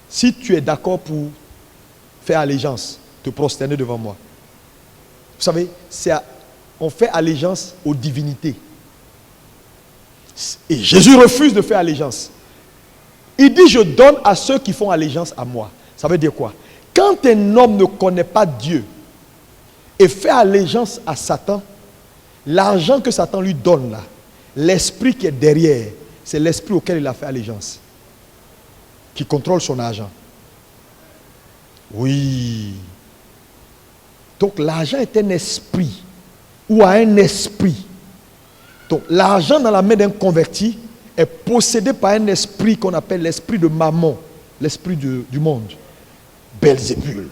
si tu es d'accord pour faire allégeance, te prosterner devant moi. Vous savez, on fait allégeance aux divinités. Et Jésus refuse de faire allégeance. Il dit, je donne à ceux qui font allégeance à moi. Ça veut dire quoi? Quand un homme ne connaît pas Dieu et fait allégeance à Satan, l'argent que Satan lui donne là, l'esprit qui est derrière, c'est l'esprit auquel il a fait allégeance, qui contrôle son argent. Oui. Donc l'argent est un esprit, ou a un esprit. Donc l'argent dans la main d'un converti est possédé par un esprit qu'on appelle l'esprit de Mammon, l'esprit du monde. Belzébul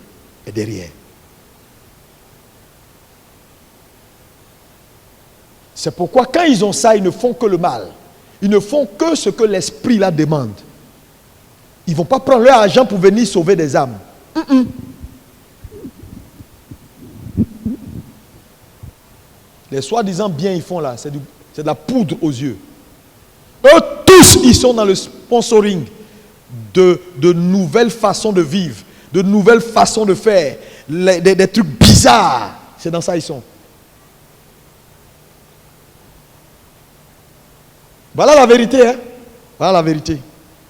est derrière. C'est pourquoi quand ils ont ça, ils ne font que le mal. Ils ne font que ce que l'esprit là demande. Ils ne vont pas prendre leur argent pour venir sauver des âmes. Les soi-disant biens ils font là, c'est de la poudre aux yeux. Eux tous, ils sont dans le sponsoring de nouvelles façons de vivre, de nouvelles façons de faire, des trucs bizarres. C'est dans ça ils sont. Voilà la vérité, hein? Voilà la vérité.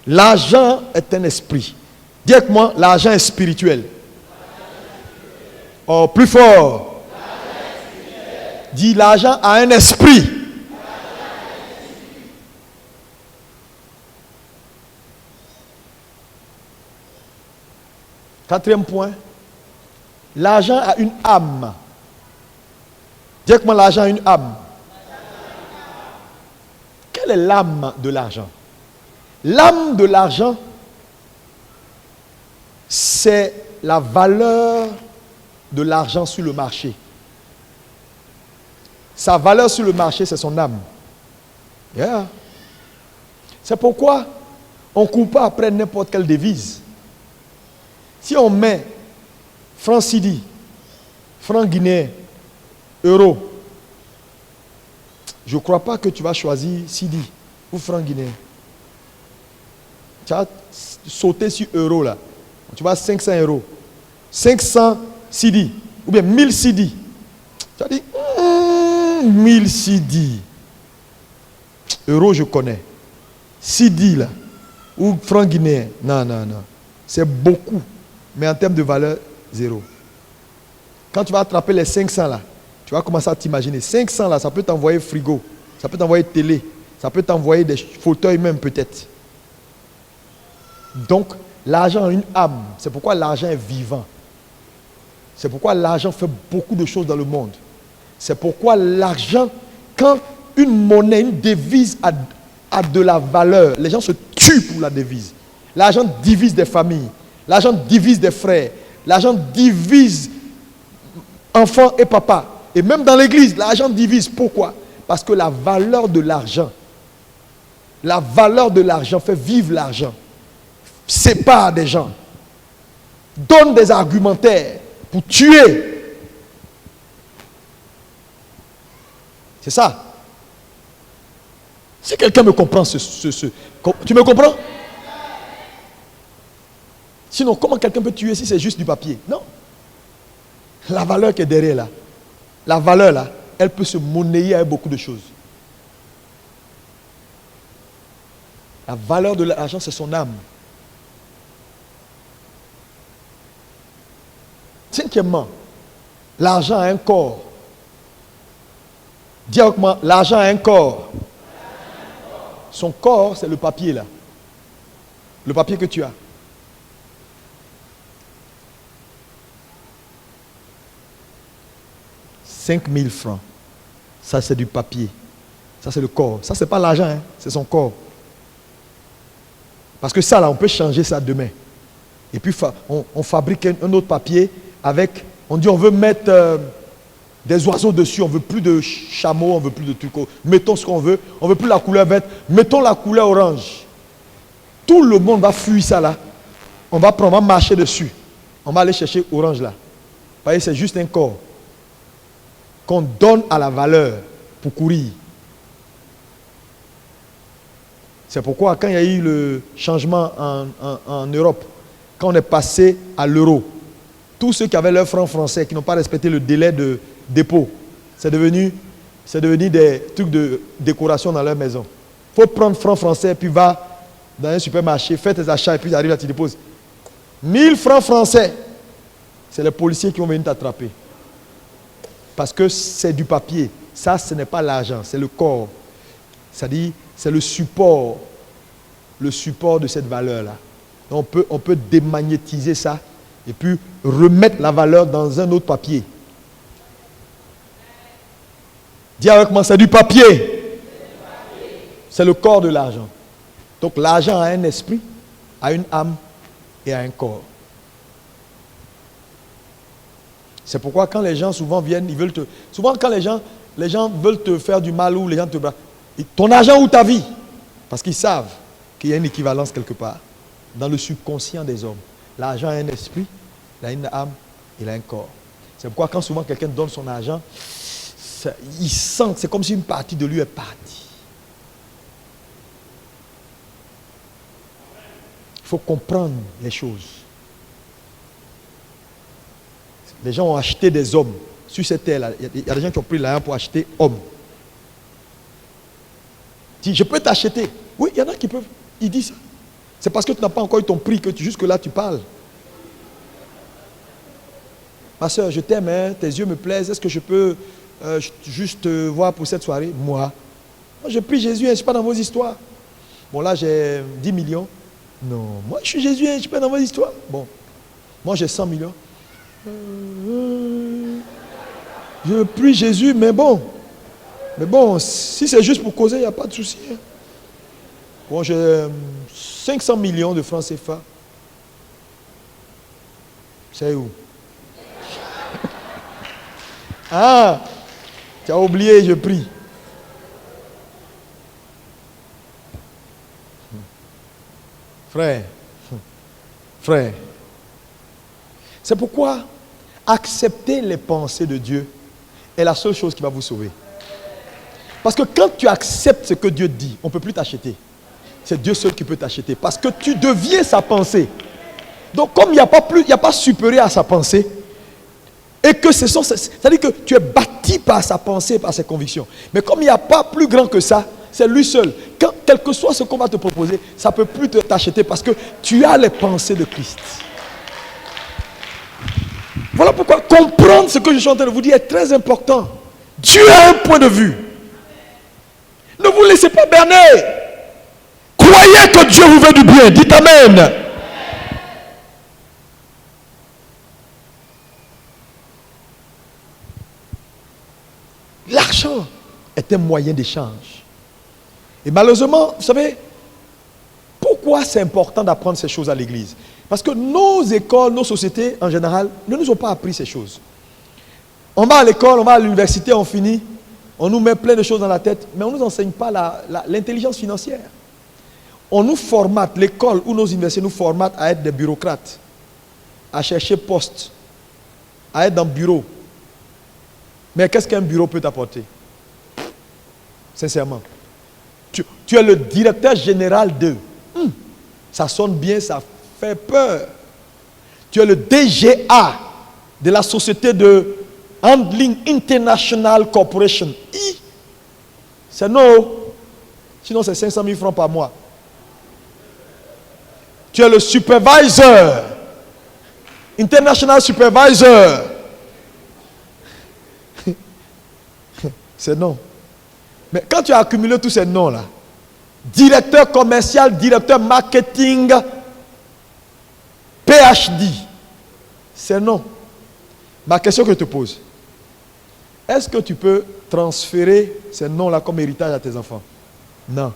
L'argent est un esprit. Dis avec moi, l'argent est spirituel. Oh, plus fort. Dis, l'argent a un esprit. Quatrième point, l'argent a une âme. Dis avec moi, l'argent a une âme. Quelle est l'âme de l'argent? L'âme de l'argent, c'est la valeur de l'argent sur le marché. Sa valeur sur le marché, c'est son âme. Yeah. C'est pourquoi on ne court pas après n'importe quelle devise. Si on met franc cedi, franc guinéen, euro, je ne crois pas que tu vas choisir cedi ou franc guinéen. Tu vas sauter sur euro là. Tu vas 500 euros. 500 cedi. ou bien 1000 CD. Ça dit, 1000 CD. Euros, je connais. CD, là, ou francs guinéens. Non. C'est beaucoup. Mais en termes de valeur, zéro. Quand tu vas attraper les 500, là, tu vas commencer à t'imaginer. 500, là, ça peut t'envoyer frigo. Ça peut t'envoyer télé. Ça peut t'envoyer des fauteuils même, peut-être. Donc, l'argent a une âme. C'est pourquoi l'argent est vivant. C'est pourquoi l'argent fait beaucoup de choses dans le monde. C'est pourquoi l'argent, quand une monnaie, une devise a de la valeur, les gens se tuent pour la devise. L'argent divise des familles. L'argent divise des frères. L'argent divise enfants et papa. Et même dans l'église, l'argent divise. Pourquoi? Parce que la valeur de l'argent fait vivre l'argent. Sépare des gens. Donne des argumentaires pour tuer. C'est ça. Si quelqu'un me comprend, tu me comprends? Sinon, comment quelqu'un peut tuer si c'est juste du papier? Non. La valeur qui est derrière là, la valeur là, elle peut se monnayer avec beaucoup de choses. La valeur de l'argent, c'est son âme. Cinquièmement, l'argent a un corps. Dis avec moi, l'argent a un corps. Son corps, c'est le papier là. Le papier que tu as. $5,000. Ça, c'est du papier. Ça, c'est le corps. Ça, c'est pas l'argent, hein. C'est son corps. Parce que ça, là, on peut changer ça demain. Et puis, on fabrique un autre papier avec... On dit, on veut mettre des oiseaux dessus. On veut plus de chameaux, on veut plus de trucs. Mettons ce qu'on veut. On veut plus la couleur verte. Mettons la couleur orange. Tout le monde va fuir ça, là. On va marcher dessus. On va aller chercher orange, là. Vous voyez, c'est juste un corps qu'on donne à la valeur pour courir. C'est pourquoi quand il y a eu le changement en Europe, quand on est passé à l'euro, tous ceux qui avaient leur franc français, qui n'ont pas respecté le délai de dépôt, c'est devenu des trucs de décoration dans leur maison. Il faut prendre franc français, puis va dans un supermarché, fais tes achats, et puis arrive là, tu déposes. 1000 francs français, c'est les policiers qui vont venir t'attraper. Parce que c'est du papier. Ça, ce n'est pas l'argent, c'est le corps. C'est-à-dire, c'est le support de cette valeur-là. On peut démagnétiser ça et puis remettre la valeur dans un autre papier. Dis avec moi, c'est du papier. C'est le corps de l'argent. Donc l'argent a un esprit, a une âme et a un corps. C'est pourquoi quand les gens souvent viennent, souvent quand les gens veulent te faire du mal ou les gens te... Ton argent ou ta vie? Parce qu'ils savent qu'il y a une équivalence quelque part dans le subconscient des hommes. L'argent a un esprit, il a une âme, il a un corps. C'est pourquoi quand souvent quelqu'un donne son argent, il sent que c'est comme si une partie de lui est partie. Il faut comprendre les choses. Les gens ont acheté des hommes sur cette terre-là. Il y a des gens qui ont pris l'argent pour acheter hommes. Dis, je peux t'acheter. Oui, il y en a qui peuvent. Ils disent ça. C'est parce que tu n'as pas encore eu ton prix que jusque-là tu parles. Ma soeur, je t'aime, hein, tes yeux me plaisent. Est-ce que je peux juste te voir pour cette soirée? Moi, je prie Jésus, hein, je ne suis pas dans vos histoires. Bon, là, j'ai 10 millions. Non, moi, je suis Jésus, hein, je ne suis pas dans vos histoires. Bon, moi, j'ai 100 millions. Je prie Jésus, mais bon, si c'est juste pour causer, il n'y a pas de souci. Hein. Bon, j'ai 500 millions de francs CFA. C'est où? Ah, tu as oublié, je prie. Frère, c'est pourquoi accepter les pensées de Dieu est la seule chose qui va vous sauver. Parce que quand tu acceptes ce que Dieu dit, on ne peut plus t'acheter. C'est Dieu seul qui peut t'acheter. Parce que tu deviens sa pensée. Donc comme il n'y a pas supérieur à sa pensée, Et que c'est-à-dire que tu es bâti par sa pensée, par ses convictions. Mais comme il n'y a pas plus grand que ça, c'est lui seul. Quel que soit ce qu'on va te proposer, ça ne peut plus t'acheter parce que tu as les pensées de Christ. Voilà pourquoi comprendre ce que je suis en train de vous dire est très important. Dieu a un point de vue. Ne vous laissez pas berner. Croyez que Dieu vous veut du bien. Dites Amen. L'argent est un moyen d'échange. Et malheureusement, vous savez, pourquoi c'est important d'apprendre ces choses à l'église? Parce que nos écoles, nos sociétés en général, ne nous ont pas appris ces choses. On va à l'école, on va à l'université, on finit, on nous met plein de choses dans la tête, mais on ne nous enseigne pas l'intelligence financière. On nous formate, l'école ou nos universités nous formatent à être des bureaucrates, à chercher poste, à être dans le bureau. Mais qu'est-ce qu'un bureau peut t'apporter? Sincèrement. Tu es le directeur général de. Ça sonne bien, ça fait peur. Tu es le DGA de la société de Handling International Corporation. C'est non. Sinon, c'est 500 000 francs par mois. Tu es le supervisor. International Supervisor. C'est non. Mais quand tu as accumulé tous ces noms-là, directeur commercial, directeur marketing, PhD, c'est non. Ma question que je te pose, est-ce que tu peux transférer ces noms-là comme héritage à tes enfants? Non.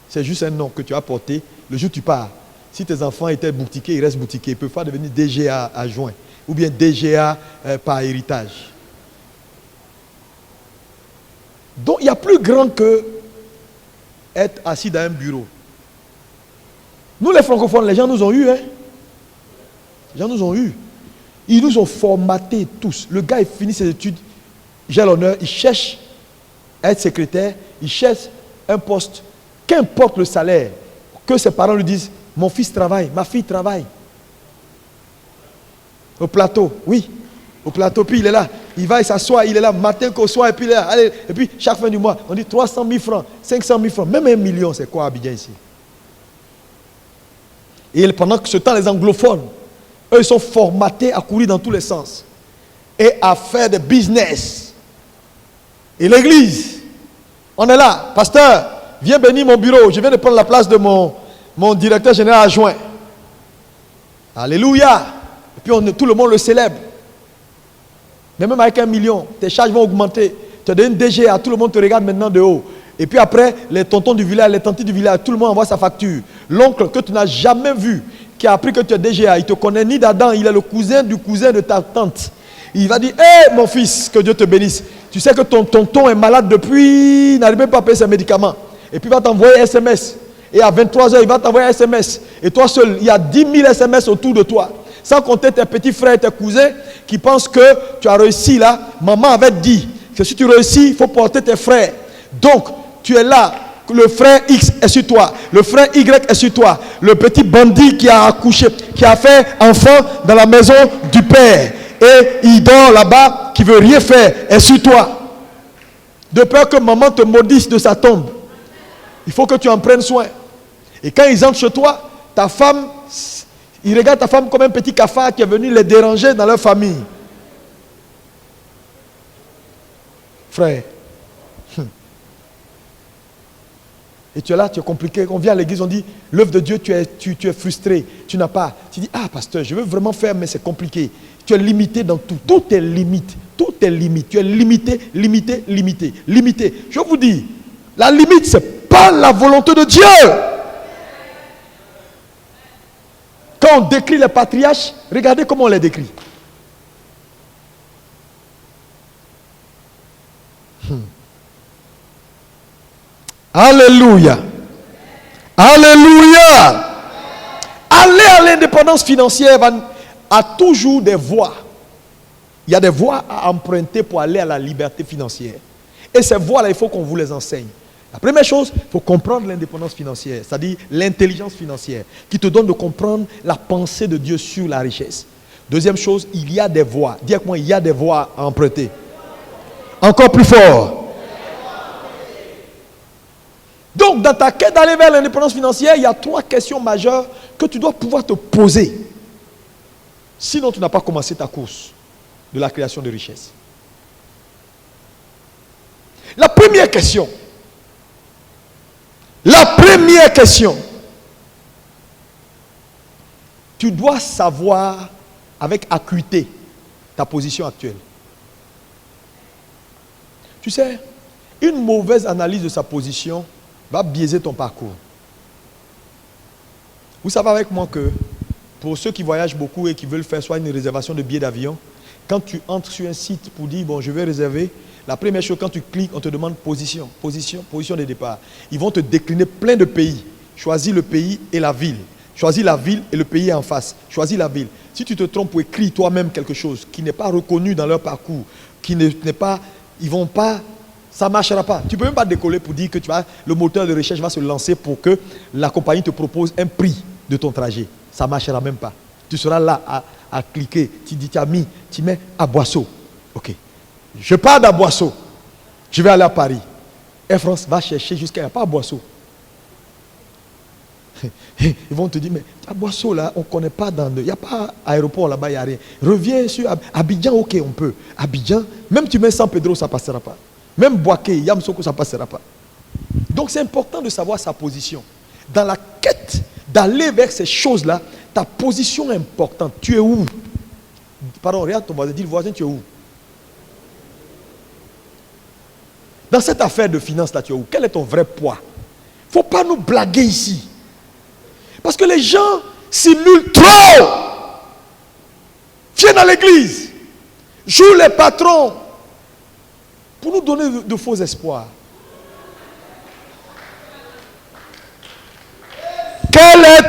C'est juste un nom que tu as porté le jour où tu pars. Si tes enfants étaient boutiquiers, ils restent boutiquiers. Ils ne peuvent pas devenir DGA adjoint ou bien DGA par héritage. Donc il y a plus grand que être assis dans un bureau. Nous les francophones, les gens nous ont eu. Les gens nous ont eu. Ils nous ont formatés tous. Le gars, il finit ses études, j'ai l'honneur, il cherche à être secrétaire, il cherche un poste, qu'importe le salaire, que ses parents lui disent, mon fils travaille, ma fille travaille. Au plateau, oui. Au plateau, puis il est là. Il va, il s'assoit, il est là, matin qu'au soir, et puis il est là. Allez, et puis chaque fin du mois, on dit 300 000 francs, 500 000 francs, même 1 million, c'est quoi Abidjan ici? Et pendant que ce temps, les anglophones, eux, ils sont formatés à courir dans tous les sens et à faire des business. Et l'église, on est là, pasteur, viens bénir mon bureau, je viens de prendre la place de mon directeur général adjoint. Alléluia. Et puis tout le monde le célèbre. Mais même avec 1 million, tes charges vont augmenter. Tu as donné une DGA, tout le monde te regarde maintenant de haut. Et puis après, les tontons du village, les tantis du village, tout le monde envoie sa facture. L'oncle que tu n'as jamais vu, qui a appris que tu es DGA, il ne te connaît ni d'Adam, il est le cousin du cousin de ta tante. Il va dire, hé mon fils, que Dieu te bénisse. Tu sais que ton tonton est malade depuis, il n'arrive même pas à payer ses médicaments. Et puis il va t'envoyer un SMS. Et à 23h, il va t'envoyer un SMS. Et toi seul, il y a 10 000 SMS autour de toi. Sans compter tes petits frères et tes cousins qui pensent que tu as réussi là. Maman avait dit que si tu réussis, il faut porter tes frères. Donc, tu es là. Le frère X est sur toi. Le frère Y est sur toi. Le petit bandit qui a accouché, qui a fait enfant dans la maison du père. Et il dort là-bas, qui veut rien faire, est sur toi. De peur que maman te maudisse de sa tombe. Il faut que tu en prennes soin. Et quand ils entrent chez toi, ta femme, ils regardent ta femme comme un petit cafard qui est venu les déranger dans leur famille. Frère. Et tu es là, tu es compliqué. On vient à l'église, on dit, l'œuvre de Dieu, tu es frustré. Tu n'as pas. Tu dis, ah pasteur, je veux vraiment faire, mais c'est compliqué. Tu es limité dans tout. Tout est limite. Tout est limite. Tu es limité, limité, limité. Limité. Je vous dis, la limite, ce n'est pas la volonté de Dieu. Quand on décrit les patriarches, regardez comment on les décrit. Alléluia. Alléluia. Aller à l'indépendance financière a toujours des voies. Il y a des voies à emprunter pour aller à la liberté financière. Et ces voies-là, il faut qu'on vous les enseigne. La première chose, il faut comprendre l'indépendance financière, c'est-à-dire l'intelligence financière, qui te donne de comprendre la pensée de Dieu sur la richesse. Deuxième chose, il y a des voies. Dis avec moi, il y a des voies à emprunter. Encore plus fort. Donc, dans ta quête d'aller vers l'indépendance financière, il y a 3 questions majeures que tu dois pouvoir te poser. Sinon, tu n'as pas commencé ta course de la création de richesse. La première question, tu dois savoir avec acuité ta position actuelle. Tu sais, une mauvaise analyse de sa position va biaiser ton parcours. Vous savez avec moi que pour ceux qui voyagent beaucoup et qui veulent faire soit une réservation de billets d'avion, quand tu entres sur un site pour dire bon je vais réserver, la première chose quand tu cliques on te demande position de départ. Ils vont te décliner plein de pays. Choisis le pays et la ville. Choisis la ville et le pays en face. Choisis la ville. Si tu te trompes ou écris toi-même quelque chose qui n'est pas reconnu dans leur parcours, qui n'est pas, ils vont pas, ça ne marchera pas. Tu ne peux même pas décoller pour dire que le moteur de recherche va se lancer pour que la compagnie te propose un prix de ton trajet. Ça ne marchera même pas. Tu seras là à cliquer. Tu dis, tu mets à Boisseau. Ok. Je pars d'à Boisseau. Je vais aller à Paris. Air France va chercher jusqu'à pas à Boisseau. Ils vont te dire, mais à Boisseau là, on ne connaît pas il n'y a pas aéroport là-bas, il n'y a rien. Reviens sur Abidjan, ok, on peut. Abidjan, même tu mets San Pedro, ça ne passera pas. Même Boaké, Yamsoko, ça ne passera pas. Donc c'est important de savoir sa position. Dans la quête d'aller vers ces choses-là, ta position est importante. Tu es où? Pardon, regarde ton voisin, dis le voisin, tu es où? Dans cette affaire de finance là, tu es où? Quel est ton vrai poids? Il ne faut pas nous blaguer ici. Parce que les gens simulent trop. Viennent à l'église, jouent les patrons pour nous donner de faux espoirs. Quel est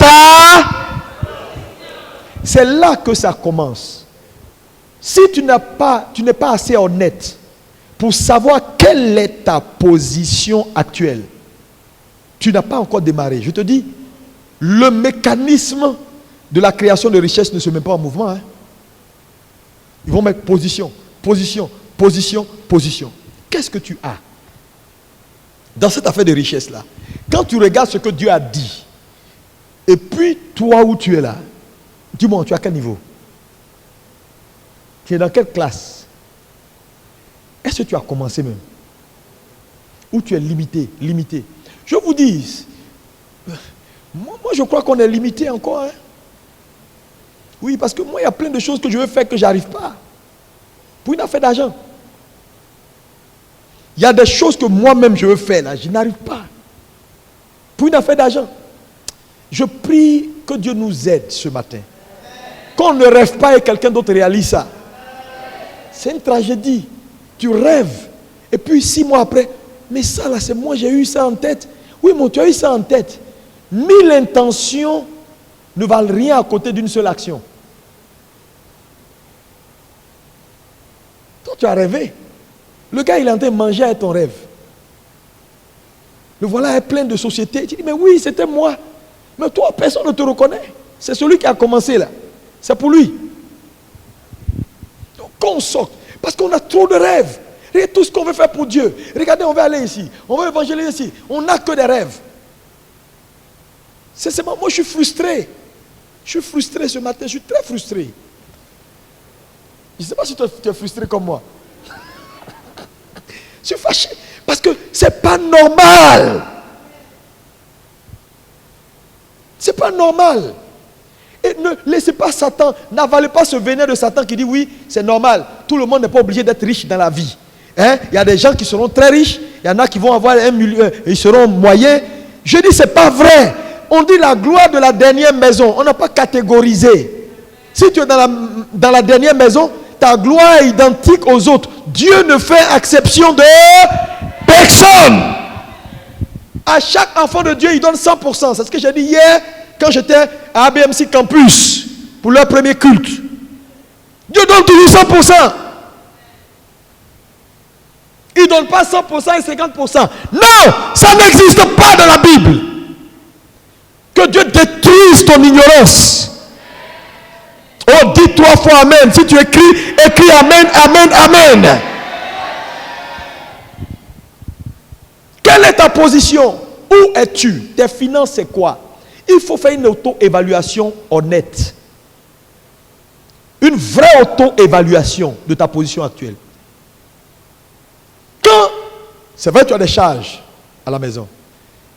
C'est là que ça commence. Si tu n'es pas assez honnête pour savoir quelle est ta position actuelle, tu n'as pas encore démarré. Je te dis, le mécanisme de la création de richesse ne se met pas en mouvement. Hein. Ils vont mettre position, position, position, position. Qu'est-ce que tu as dans cette affaire de richesse-là? Quand tu regardes ce que Dieu a dit, et puis toi où tu es là, dis-moi, tu es à quel niveau? Tu es dans quelle classe? Est-ce que tu as commencé même? Ou tu es limité? Je vous dis, moi je crois qu'on est limité encore. Hein? Oui, parce que moi il y a plein de choses que je veux faire que je n'arrive pas. Pour une affaire d'argent. Il y a des choses que moi-même je veux faire là, je n'arrive pas. Pour une affaire d'argent. Je prie que Dieu nous aide ce matin. Qu'on ne rêve pas et quelqu'un d'autre réalise ça. C'est une tragédie. Tu rêves. Et puis 6 mois après, mais ça là, c'est moi, j'ai eu ça en tête. Oui, tu as eu ça en tête. 1000 intentions ne valent rien à côté d'une seule action. Toi, tu as rêvé. Le gars, il est en train de manger avec ton rêve. Le voilà est plein de sociétés. Tu dis, mais oui, c'était moi. Mais toi, personne ne te reconnaît. C'est celui qui a commencé là. C'est pour lui. Donc, qu'on sorte. Parce qu'on a trop de rêves. Regardez tout ce qu'on veut faire pour Dieu. Regardez, on veut aller ici. On veut évangéliser ici. On n'a que des rêves. Moi, je suis frustré. Je suis frustré ce matin. Je suis très frustré. Je ne sais pas si tu es frustré comme moi. Je suis fâché. Parce que ce n'est pas normal. Ce n'est pas normal. Et ne laissez pas Satan, n'avalez pas ce venin de Satan qui dit oui, c'est normal. Tout le monde n'est pas obligé d'être riche dans la vie. Hein? Il y a des gens qui seront très riches, il y en a qui vont avoir 1 million, ils seront moyens. Je dis, ce n'est pas vrai. On dit la gloire de la dernière maison. On n'a pas catégorisé. Si tu es dans la dernière maison, ta gloire est identique aux autres. Dieu ne fait exception de personne. À chaque enfant de Dieu, il donne 100%. C'est ce que j'ai dit hier quand j'étais à ABMC Campus pour leur premier culte. Dieu donne toujours 100%. Il ne donne pas 100% et 50%. Non, ça n'existe pas dans la Bible. Que Dieu détruise ton ignorance. Oh, dis 3 fois Amen. Si tu écris Amen, Amen, Amen. Quelle est ta position? Où es-tu? Tes finances, c'est quoi? Il faut faire une auto-évaluation honnête. Une vraie auto-évaluation de ta position actuelle. Quand, c'est vrai, tu as des charges à la maison.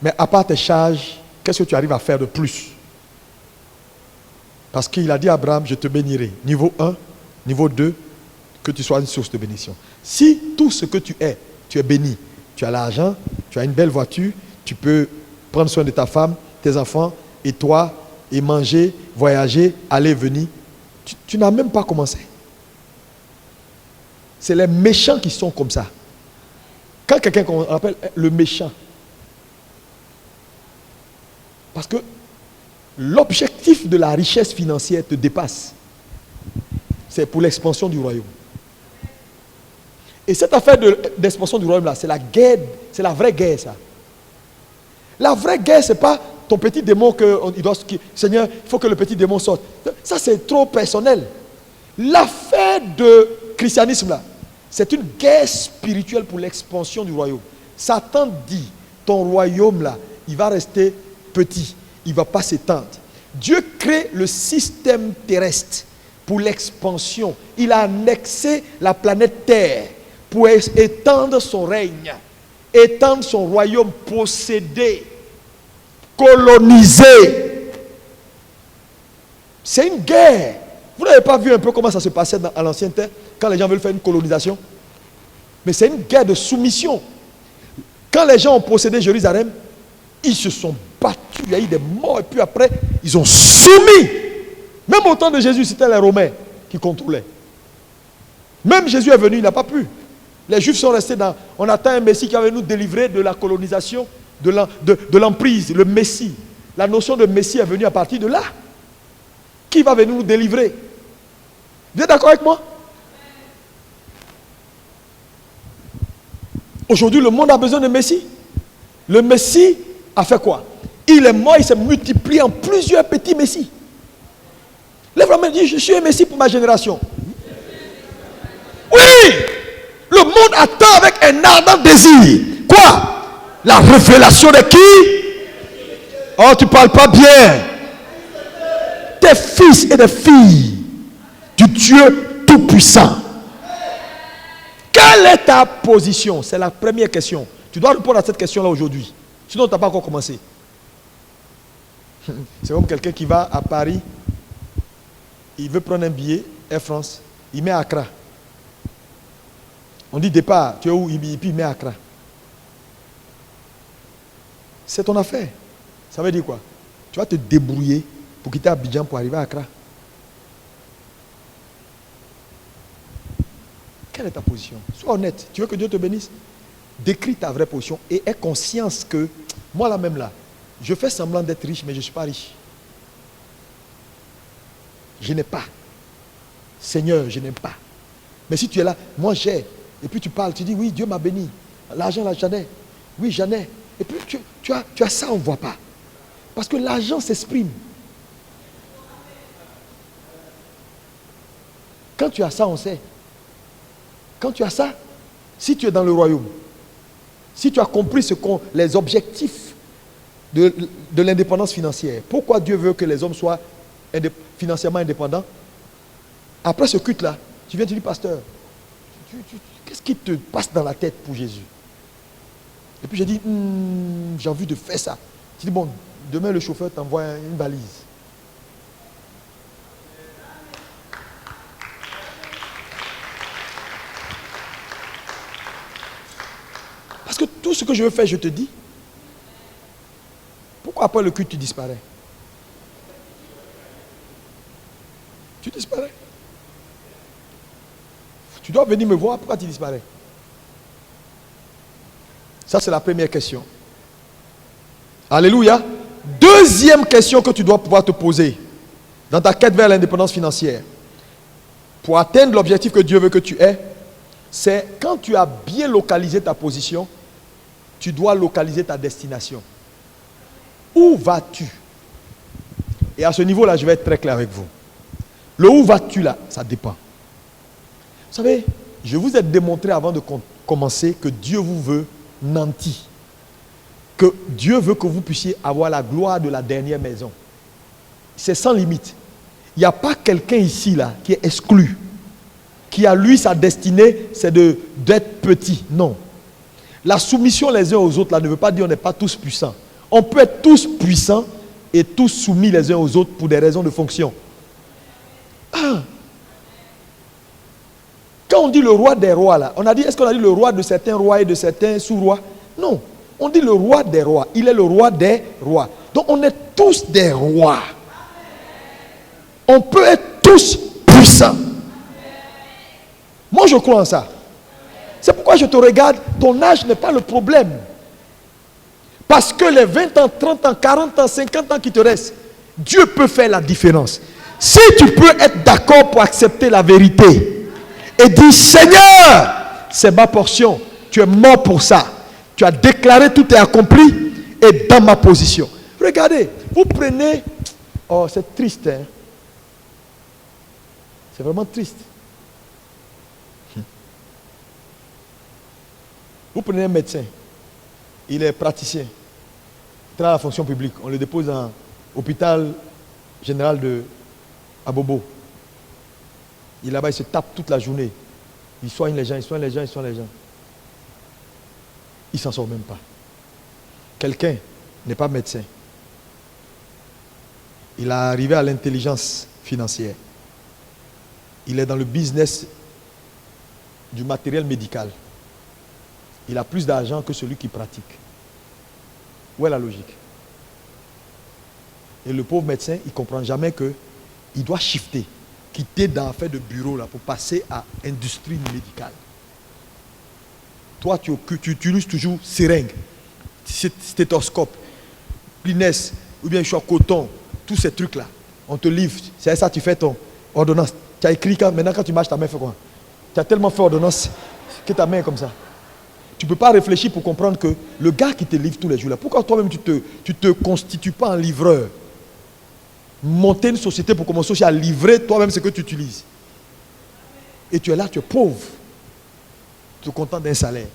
Mais à part tes charges, qu'est-ce que tu arrives à faire de plus? Parce qu'il a dit à Abraham, je te bénirai. Niveau 1, niveau 2, que tu sois une source de bénédiction. Si tout ce que tu es béni, tu as l'argent, tu as une belle voiture, tu peux prendre soin de ta femme, tes enfants, et toi, et manger, voyager, aller, venir. Tu n'as même pas commencé. C'est les méchants qui sont comme ça. Quand quelqu'un qu'on appelle le méchant, parce que l'objectif de la richesse financière te dépasse. C'est pour l'expansion du royaume. Et cette affaire d'expansion du royaume là, c'est la guerre, c'est la vraie guerre ça. La vraie guerre, c'est pas ton petit démon Seigneur, il faut que le petit démon sorte. Ça c'est trop personnel. L'affaire de christianisme là, c'est une guerre spirituelle pour l'expansion du royaume. Satan dit, ton royaume là, il va rester petit, il ne va pas s'étendre. Dieu crée le système terrestre pour l'expansion. Il a annexé la planète Terre pour étendre son règne, étendre son royaume, posséder, coloniser. C'est une guerre. Vous n'avez pas vu un peu comment ça se passait à l'ancien temps, quand les gens veulent faire une colonisation? Mais c'est une guerre de soumission. Quand les gens ont possédé Jérusalem, ils se sont battus, il y a eu des morts, et puis après, ils ont soumis. Même au temps de Jésus, c'était les Romains qui contrôlaient. Même Jésus est venu, il n'a pas pu. Les Juifs sont restés dans... On attend un Messie qui va nous délivrer de la colonisation, de l'emprise, le Messie. La notion de Messie est venue à partir de là. Qui va venir nous délivrer? Vous êtes d'accord avec moi? Aujourd'hui, le monde a besoin de Messie. Le Messie a fait quoi? Il est mort, il s'est multiplié en plusieurs petits Messies. Lève la main et dis, je suis un Messie pour ma génération. Oui! Le monde attend avec un ardent désir. Quoi? La révélation de qui? Oh, tu ne parles pas bien. Des fils et des filles du Dieu Tout-Puissant. Quelle est ta position? C'est la première question. Tu dois répondre à cette question-là aujourd'hui. Sinon, tu n'as pas encore commencé. C'est comme quelqu'un qui va à Paris. Il veut prendre un billet, Air France. Il met Accra. On dit départ, tu es où? Puis il met Accra. C'est ton affaire. Ça veut dire quoi? Tu vas te débrouiller pour quitter Abidjan pour arriver à Accra. Quelle est ta position? Sois honnête. Tu veux que Dieu te bénisse? Décris ta vraie position et aie conscience que moi là même là, je fais semblant d'être riche, mais je ne suis pas riche. Je n'ai pas. Seigneur, je n'aime pas. Mais si tu es là, moi j'ai. Et puis tu parles, tu dis oui, Dieu m'a béni. L'argent là, j'en ai. Oui, j'en ai. Et puis tu as ça, on ne voit pas. Parce que l'argent s'exprime. Quand tu as ça, on sait. Quand tu as ça, si tu es dans le royaume, si tu as compris les objectifs de l'indépendance financière, pourquoi Dieu veut que les hommes soient financièrement indépendants? Après ce culte-là, tu viens te dire, pasteur, qu'est-ce qui te passe dans la tête pour Jésus? Et puis j'ai dit, j'ai envie de faire ça. Tu dis, bon, demain le chauffeur t'envoie une valise. Parce que tout ce que je veux faire, je te dis. Pourquoi après le culte, tu disparais? Tu disparais. Tu dois venir me voir, pourquoi tu disparais? Ça, c'est la première question. Alléluia. Deuxième question que tu dois pouvoir te poser dans ta quête vers l'indépendance financière. Pour atteindre l'objectif que Dieu veut que tu aies, C'est quand tu as bien localisé ta position, tu dois localiser ta destination. Où vas-tu? Et à ce niveau-là, je vais être très clair avec vous. Le où vas-tu là, ça dépend. Vous savez, je vous ai démontré avant de commencer que Dieu vous veut nanti. Que Dieu veut que vous puissiez avoir la gloire de la dernière maison. C'est sans limite. Il n'y a pas quelqu'un ici là qui est exclu. Qui a lui sa destinée, c'est d'être petit. Non. La soumission les uns aux autres là ne veut pas dire qu'on n'est pas tous puissants. On peut être tous puissants et tous soumis les uns aux autres pour des raisons de fonction. Ah. Quand on dit le roi des rois là, on a dit, est-ce qu'on a dit le roi de certains rois et de certains sous-rois? Non. On dit le roi des rois. Il est le roi des rois. Donc on est tous des rois. On peut être tous puissants. Moi je crois en ça. C'est pourquoi je te regarde, ton âge n'est pas le problème. Parce que les 20 ans, 30 ans, 40 ans, 50 ans qui te restent, Dieu peut faire la différence. Si tu peux être d'accord pour accepter la vérité et dire Seigneur, c'est ma portion, tu es mort pour ça. Tu as déclaré tout est accompli et dans ma position. Regardez, vous prenez, oh c'est triste, hein? C'est vraiment triste. Vous prenez un médecin, il est praticien, il travaille à la fonction publique, on le dépose dans l'hôpital général de Abobo. Il est là-bas, il se tape toute la journée. Il soigne les gens, il soigne les gens, il soigne les gens. Il ne s'en sort même pas. Quelqu'un n'est pas médecin. Il est arrivé à l'intelligence financière. Il est dans le business du matériel médical. Il a plus d'argent que celui qui pratique. Où est la logique? Et le pauvre médecin, il ne comprend jamais qu'il doit shifter, quitter dans l'affaire de bureau là, pour passer à industrie médicale. Toi, tu utilises toujours seringue, stéthoscope, Kleenex, ou bien coton, tous ces trucs-là. On te livre, c'est ça, tu fais ton ordonnance. Tu as écrit quand, maintenant quand tu marches, ta main fait quoi? Tu as tellement fait ordonnance que ta main est comme ça. Tu ne peux pas réfléchir pour comprendre que le gars qui te livre tous les jours là, pourquoi toi-même tu te constitues pas en livreur? Monter une société pour commencer à livrer toi-même ce que tu utilises. Et tu es là, tu es pauvre. Tu es content d'un salaire.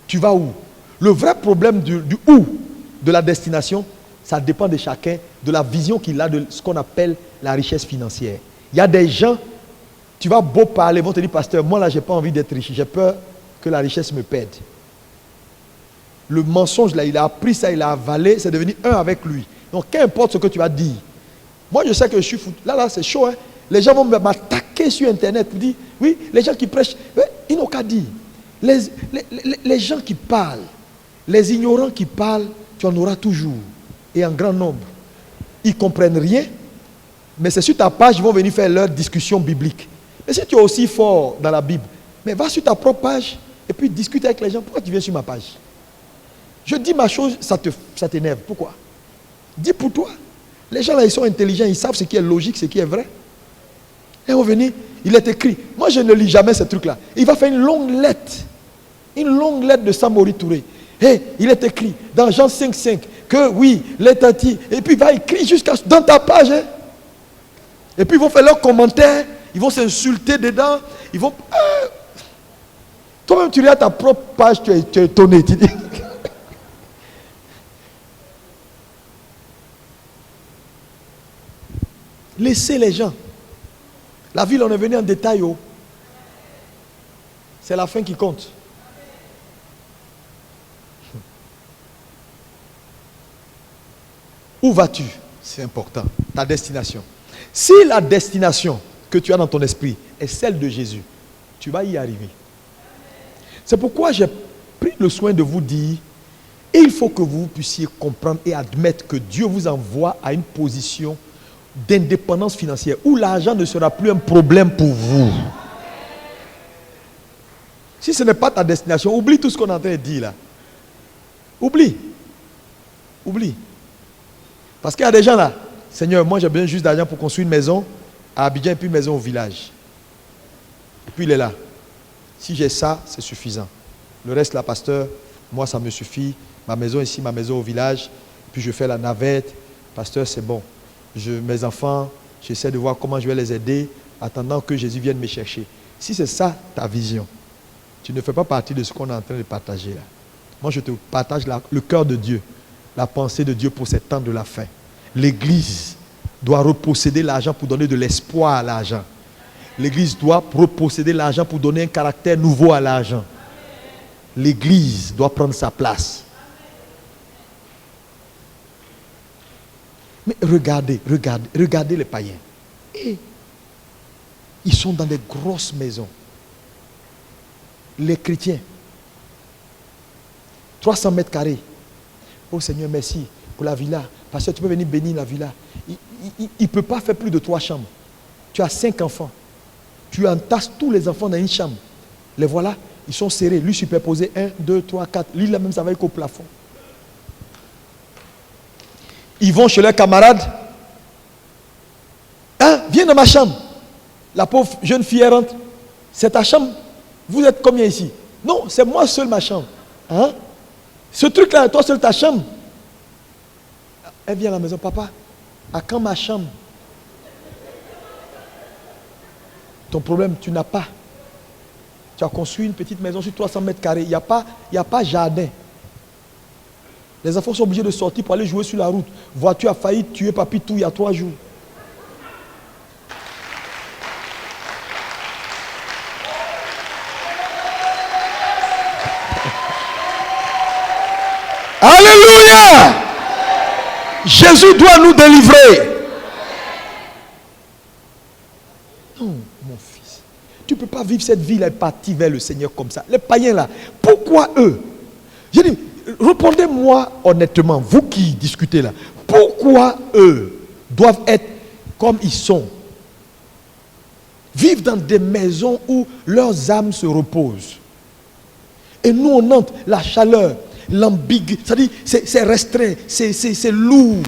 Tu vas où? Le vrai problème du où, de la destination, ça dépend de chacun, de la vision qu'il a de ce qu'on appelle la richesse financière. Il y a des gens, tu vas beau parler, ils vont te dire, pasteur, moi là, je n'ai pas envie d'être riche, j'ai peur que la richesse me perde. Le mensonge là, il a appris ça, il a avalé, c'est devenu un avec lui. Donc, qu'importe ce que tu vas dire. Moi, je sais que je suis fou. Là, c'est chaud, hein. Les gens vont m'attaquer sur Internet pour dire, oui, les gens qui prêchent, ils n'ont qu'à dire. Les gens qui parlent, les ignorants qui parlent, tu en auras toujours. Et en grand nombre. Ils ne comprennent rien, mais c'est sur ta page qu'ils vont venir faire leur discussion biblique. Mais si tu es aussi fort dans la Bible, mais va sur ta propre page et puis discute avec les gens. Pourquoi tu viens sur ma page? Je dis ma chose, ça t'énerve. Pourquoi? Dis pour toi. Les gens là, ils sont intelligents, ils savent ce qui est logique, ce qui est vrai. Et on va venir, il est écrit. Moi, je ne lis jamais ce truc-là. Il va faire une longue lettre de Samori Touré. Hey, il est écrit dans Jean 5,5 que oui, les tatis, et puis il va écrire jusqu'à dans ta page. Hein. Et puis ils vont faire leurs commentaires, ils vont s'insulter dedans, ils vont. Toi-même, tu regardes ta propre page, tu es étonné. Tu dis. Laissez les gens. La ville, on est venu en détail. Oh. C'est la fin qui compte. Où vas-tu? C'est important. Ta destination. Si la destination que tu as dans ton esprit est celle de Jésus, tu vas y arriver. C'est pourquoi j'ai pris le soin de vous dire, il faut que vous puissiez comprendre et admettre que Dieu vous envoie à une position d'indépendance financière où l'argent ne sera plus un problème pour vous. Si ce n'est pas ta destination, oublie tout ce qu'on est en train de dire là. Oublie. Parce qu'il y a des gens là, Seigneur, moi j'ai besoin juste d'argent pour construire une maison à Abidjan et puis une maison au village. Puis il est là. Si j'ai ça, c'est suffisant. Le reste, là, pasteur, moi, ça me suffit. Ma maison ici, ma maison au village. Puis je fais la navette. Pasteur, c'est bon. Mes enfants, j'essaie de voir comment je vais les aider, attendant que Jésus vienne me chercher. Si c'est ça ta vision, tu ne fais pas partie de ce qu'on est en train de partager là. Moi, je te partage le cœur de Dieu, la pensée de Dieu pour ces temps de la fin. L'Église doit reposséder l'argent pour donner de l'espoir à l'argent. L'Église doit reposséder l'argent pour donner un caractère nouveau à l'argent. L'Église doit prendre sa place. Mais regardez les païens. Et ils sont dans des grosses maisons. Les chrétiens, 300 mètres carrés. Oh Seigneur, merci pour la villa. Parce que tu peux venir bénir la villa. Il ne peut pas faire plus de 3 chambres. Tu as 5 enfants. Tu entasses tous les enfants dans une chambre. Les voilà, ils sont serrés. Lui superposé 1, 2, 3, 4. Lui là même, ça va être au plafond. Ils vont chez leurs camarades. Hein, viens dans ma chambre. La pauvre jeune fille rentre. C'est ta chambre. Vous êtes combien ici? Non, c'est moi seul ma chambre. Hein? Ce truc-là, toi seul ta chambre. Elle vient à la maison. Papa, à quand ma chambre? Ton problème, tu n'as pas. Tu as construit une petite maison sur 300 mètres carrés. Il n'y a pas jardin. Les enfants sont obligés de sortir pour aller jouer sur la route. Voiture a failli tuer Papitou il y a 3 jours. Alléluia! Jésus doit nous délivrer. Non, mon fils. Tu ne peux pas vivre cette vie-là et partir vers le Seigneur comme ça. Les païens là, pourquoi eux? J'ai dit, répondez-moi honnêtement, vous qui discutez là, pourquoi eux doivent être comme ils sont? Vivre dans des maisons où leurs âmes se reposent. Et nous on entre la chaleur, l'ambiguïté, c'est-à-dire c'est restreint, c'est lourd.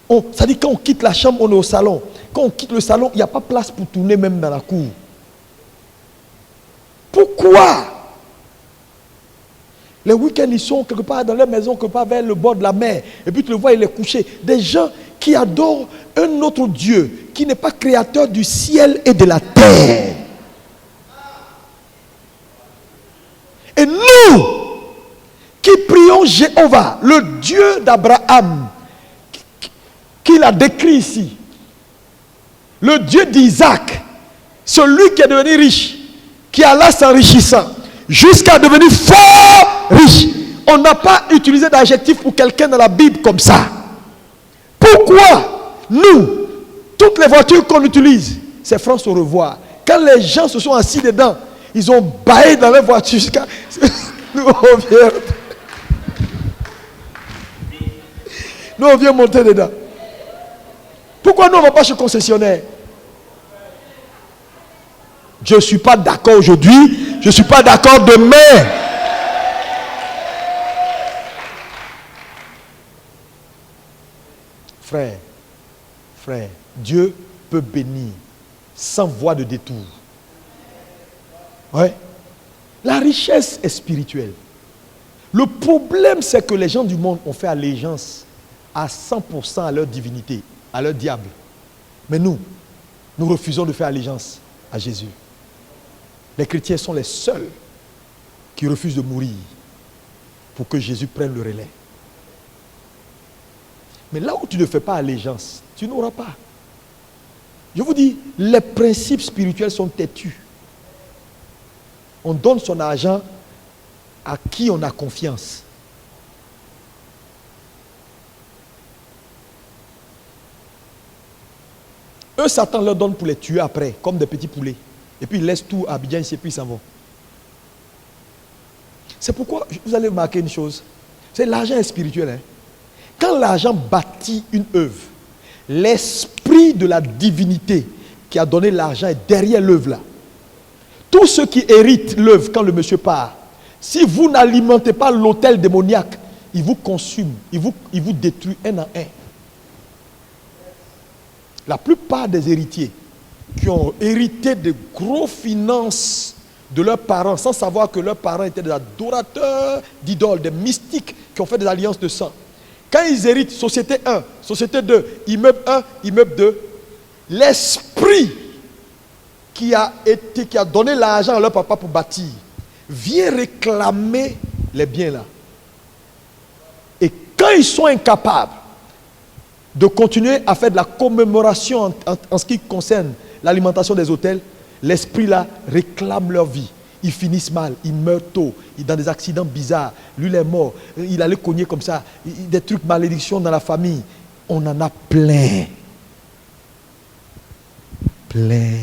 C'est-à-dire quand on quitte la chambre, on est au salon. Quand on quitte le salon, il n'y a pas place pour tourner même dans la cour. Pourquoi? Les week-ends, ils sont quelque part dans leur maison, quelque part vers le bord de la mer. Et puis tu le vois, il est couché. Des gens qui adorent un autre Dieu, qui n'est pas créateur du ciel et de la terre. Et nous, qui prions Jéhovah, le Dieu d'Abraham, qu'il a décrit ici, le Dieu d'Isaac, celui qui est devenu riche, qui alla s'enrichissant, jusqu'à devenir fort riche. On n'a pas utilisé d'adjectif pour quelqu'un dans la Bible comme ça. Pourquoi nous, toutes les voitures qu'on utilise, c'est France au revoir. Quand les gens se sont assis dedans, ils ont baillé dans leur voiture jusqu'à... Nous, on vient monter dedans. Pourquoi nous, on ne va pas chez le concessionnaire? Je ne suis pas d'accord aujourd'hui. Je ne suis pas d'accord demain. Frère, Dieu peut bénir sans voie de détour. Ouais. La richesse est spirituelle. Le problème, c'est que les gens du monde ont fait allégeance à 100% à leur divinité, à leur diable. Mais nous refusons de faire allégeance à Jésus. Les chrétiens sont les seuls qui refusent de mourir pour que Jésus prenne le relais. Mais là où tu ne fais pas allégeance, tu n'auras pas. Je vous dis, les principes spirituels sont têtus. On donne son argent à qui on a confiance. Eux, Satan leur donne pour les tuer après, comme des petits poulets. Et puis ils laissent tout à Abidjan ici et puis ils s'en vont. C'est pourquoi vous allez remarquer une chose. C'est l'argent est spirituel. Hein? Quand l'argent bâtit une œuvre, l'esprit de la divinité qui a donné l'argent est derrière l'œuvre là. Tous ceux qui héritent l'œuvre quand le monsieur part, si vous n'alimentez pas l'autel démoniaque, il vous consume, il vous détruit un à un. La plupart des héritiers qui ont hérité de grosses finances de leurs parents, sans savoir que leurs parents étaient des adorateurs d'idoles, des mystiques qui ont fait des alliances de sang. Quand ils héritent société 1, société 2, immeuble 1, immeuble 2, l'esprit qui a donné l'argent à leur papa pour bâtir vient réclamer les biens là. Et quand ils sont incapables de continuer à faire de la commémoration en ce qui concerne l'alimentation des hôtels, l'esprit là réclame leur vie. Ils finissent mal, ils meurent tôt, dans des accidents bizarres. Lui, il est mort, il allait cogner comme ça, des trucs malédictions dans la famille. On en a plein. Plein.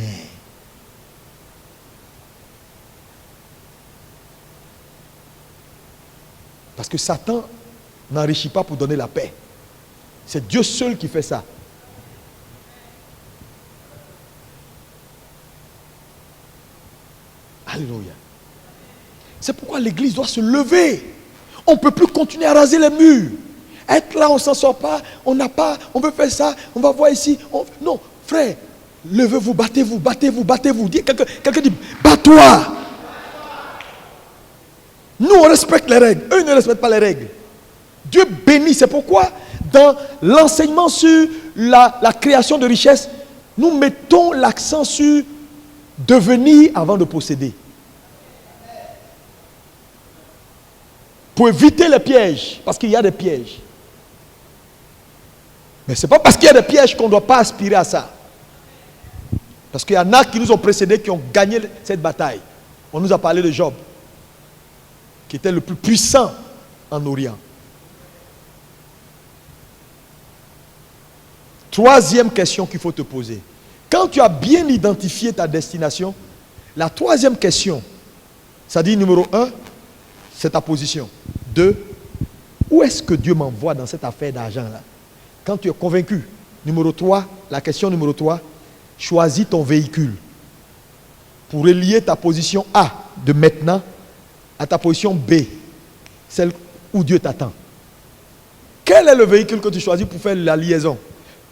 Parce que Satan n'enrichit pas pour donner la paix. C'est Dieu seul qui fait ça. Alléluia. C'est pourquoi l'église doit se lever. On ne peut plus continuer à raser les murs. Être là, on ne s'en sort pas, on n'a pas, on veut faire ça, on va voir ici. Non, frère, levez-vous, battez-vous, battez-vous, battez-vous. Quelqu'un dit, bats-toi. Nous, on respecte les règles. Eux, ils ne respectent pas les règles. Dieu bénit. C'est pourquoi, dans l'enseignement sur la création de richesses, nous mettons l'accent sur devenir avant de posséder. Pour éviter les pièges. Parce qu'il y a des pièges. Mais ce n'est pas parce qu'il y a des pièges qu'on ne doit pas aspirer à ça. Parce qu'il y en a qui nous ont précédés, qui ont gagné cette bataille. On nous a parlé de Job, qui était le plus puissant en Orient. Troisième question qu'il faut te poser. Quand tu as bien identifié ta destination, la troisième question, ça dit numéro 1, c'est ta position. 2, où est-ce que Dieu m'envoie dans cette affaire d'argent-là? Quand tu es convaincu. Numéro 3, la question numéro 3, choisis ton véhicule pour relier ta position A de maintenant à ta position B, celle où Dieu t'attend. Quel est le véhicule que tu choisis pour faire la liaison?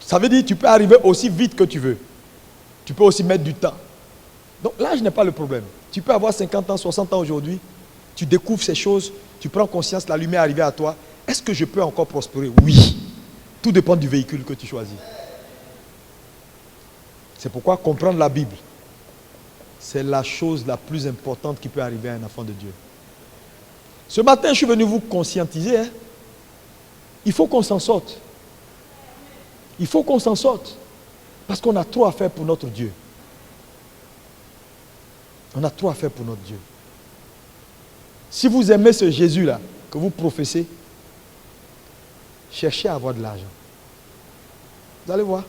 Ça veut dire que tu peux arriver aussi vite que tu veux. Tu peux aussi mettre du temps. Donc l'âge n'est pas le problème. Tu peux avoir 50 ans, 60 ans aujourd'hui. Tu découvres ces choses, tu prends conscience, la lumière est arrivée à toi. Est-ce que je peux encore prospérer? Oui. Tout dépend du véhicule que tu choisis. C'est pourquoi comprendre la Bible, c'est la chose la plus importante qui peut arriver à un enfant de Dieu. Ce matin, je suis venu vous conscientiser. Il faut qu'on s'en sorte. Il faut qu'on s'en sorte. Parce qu'on a trop à faire pour notre Dieu. On a trop à faire pour notre Dieu. Si vous aimez ce Jésus-là, que vous professez, cherchez à avoir de l'argent. Vous allez voir.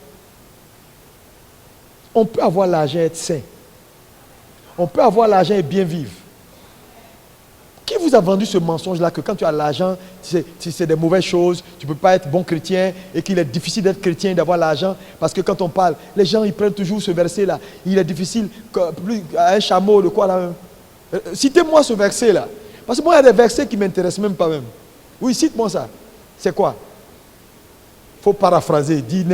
On peut avoir l'argent et être sain. On peut avoir l'argent et bien vivre. Qui vous a vendu ce mensonge-là que quand tu as l'argent, c'est des mauvaises choses, tu ne peux pas être bon chrétien et qu'il est difficile d'être chrétien et d'avoir l'argent? Parce que quand on parle, les gens ils prennent toujours ce verset-là. Il est difficile, un chameau, de quoi là? Citez-moi ce verset-là. Parce que moi, il y a des versets qui ne m'intéressent même pas même. Oui, cite-moi ça. C'est quoi? Il faut paraphraser. Dis.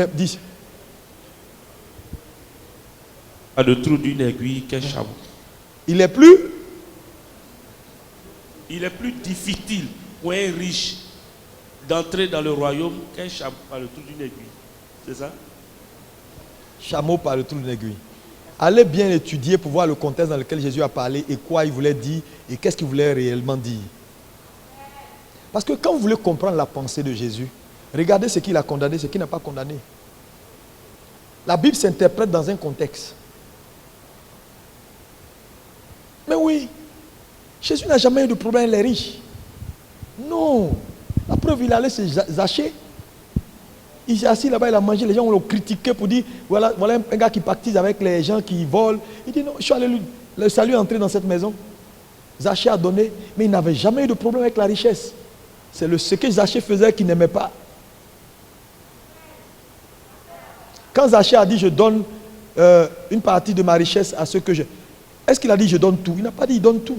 À le trou d'une aiguille qu'un chameau. Il est plus difficile pour un riche d'entrer dans le royaume qu'un chameau par le trou d'une aiguille. C'est ça? Chameau par le trou d'une aiguille. Allez bien étudier pour voir le contexte dans lequel Jésus a parlé et quoi il voulait dire et qu'est-ce qu'il voulait réellement dire. Parce que quand vous voulez comprendre la pensée de Jésus, regardez ce qu'il a condamné, ce qu'il n'a pas condamné. La Bible s'interprète dans un contexte. Mais oui, Jésus n'a jamais eu de problème avec les riches. Non. La preuve, il allait se Zachée. Il s'est assis là-bas, il a mangé. Les gens l'ont critiqué pour dire, voilà un gars qui pactise avec les gens qui volent. Il dit non, je suis allé le salut entrer dans cette maison. Zachée a donné, mais il n'avait jamais eu de problème avec la richesse. C'est ce que Zachée faisait qu'il n'aimait pas. Quand Zachée a dit, je donne une partie de ma richesse à ceux que je... Est-ce qu'il a dit, je donne tout? Il n'a pas dit, il donne tout.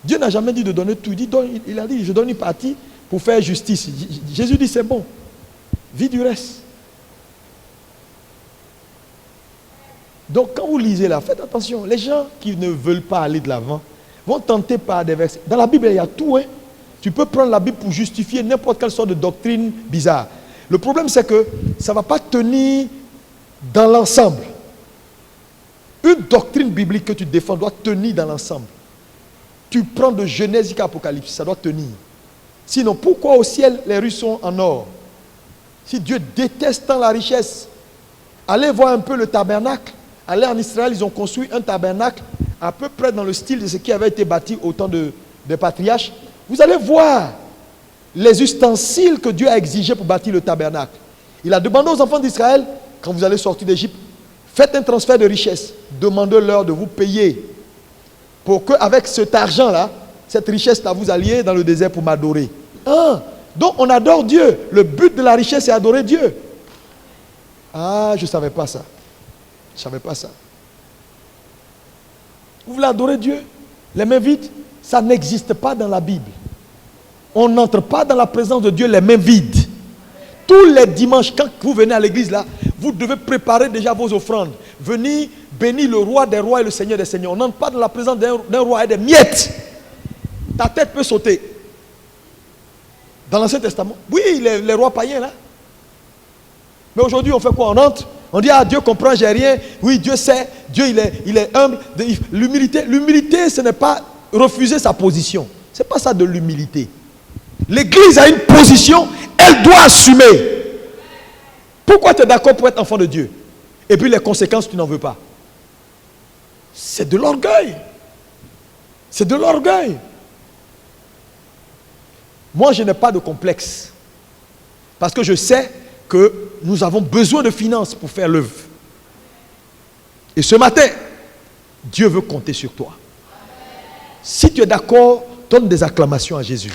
Dieu n'a jamais dit de donner tout. Il a dit, je donne une partie pour faire justice. Jésus dit, c'est bon. Vis du reste. Donc quand vous lisez là, faites attention. Les gens qui ne veulent pas aller de l'avant vont tenter par des versets. Dans la Bible, il y a tout. Hein. Tu peux prendre la Bible pour justifier n'importe quelle sorte de doctrine bizarre. Le problème, c'est que ça ne va pas tenir dans l'ensemble. Une doctrine biblique que tu défends doit tenir dans l'ensemble. Tu prends de Genèse jusqu'à Apocalypse, ça doit tenir. Sinon, pourquoi au ciel les rues sont en or? Si Dieu déteste tant la richesse, allez voir un peu le tabernacle. Allez en Israël, ils ont construit un tabernacle à peu près dans le style de ce qui avait été bâti au temps des patriarches. Vous allez voir les ustensiles que Dieu a exigés pour bâtir le tabernacle. Il a demandé aux enfants d'Israël, quand vous allez sortir d'Égypte, faites un transfert de richesse. Demandez-leur de vous payer pour qu'avec cet argent-là, cette richesse-là, vous alliez dans le désert pour m'adorer. Ah, donc on adore Dieu. Le but de la richesse, c'est adorer Dieu. Ah, je ne savais pas ça. Je ne savais pas ça. Vous voulez adorer Dieu? Les mains vides? Ça n'existe pas dans la Bible. On n'entre pas dans la présence de Dieu les mains vides. Tous les dimanches, quand vous venez à l'église là, vous devez préparer déjà vos offrandes. Venir bénir le roi des rois et le seigneur des seigneurs. On n'entre pas dans la présence d'un roi et des miettes. Ta tête peut sauter. Dans l'Ancien Testament, oui, les rois païens là. Mais aujourd'hui, on fait quoi? On entre, on dit, ah, Dieu comprend, j'ai rien. Oui, Dieu sait, Dieu il est humble. L'humilité, ce n'est pas refuser sa position. Ce n'est pas ça de l'humilité. L'église a une position, elle doit assumer. Pourquoi tu es d'accord pour être enfant de Dieu? Et puis les conséquences, tu n'en veux pas. C'est de l'orgueil. C'est de l'orgueil. Moi, je n'ai pas de complexe. Parce que je sais que nous avons besoin de finances pour faire l'œuvre. Et ce matin, Dieu veut compter sur toi. Si tu es d'accord, donne des acclamations à Jésus.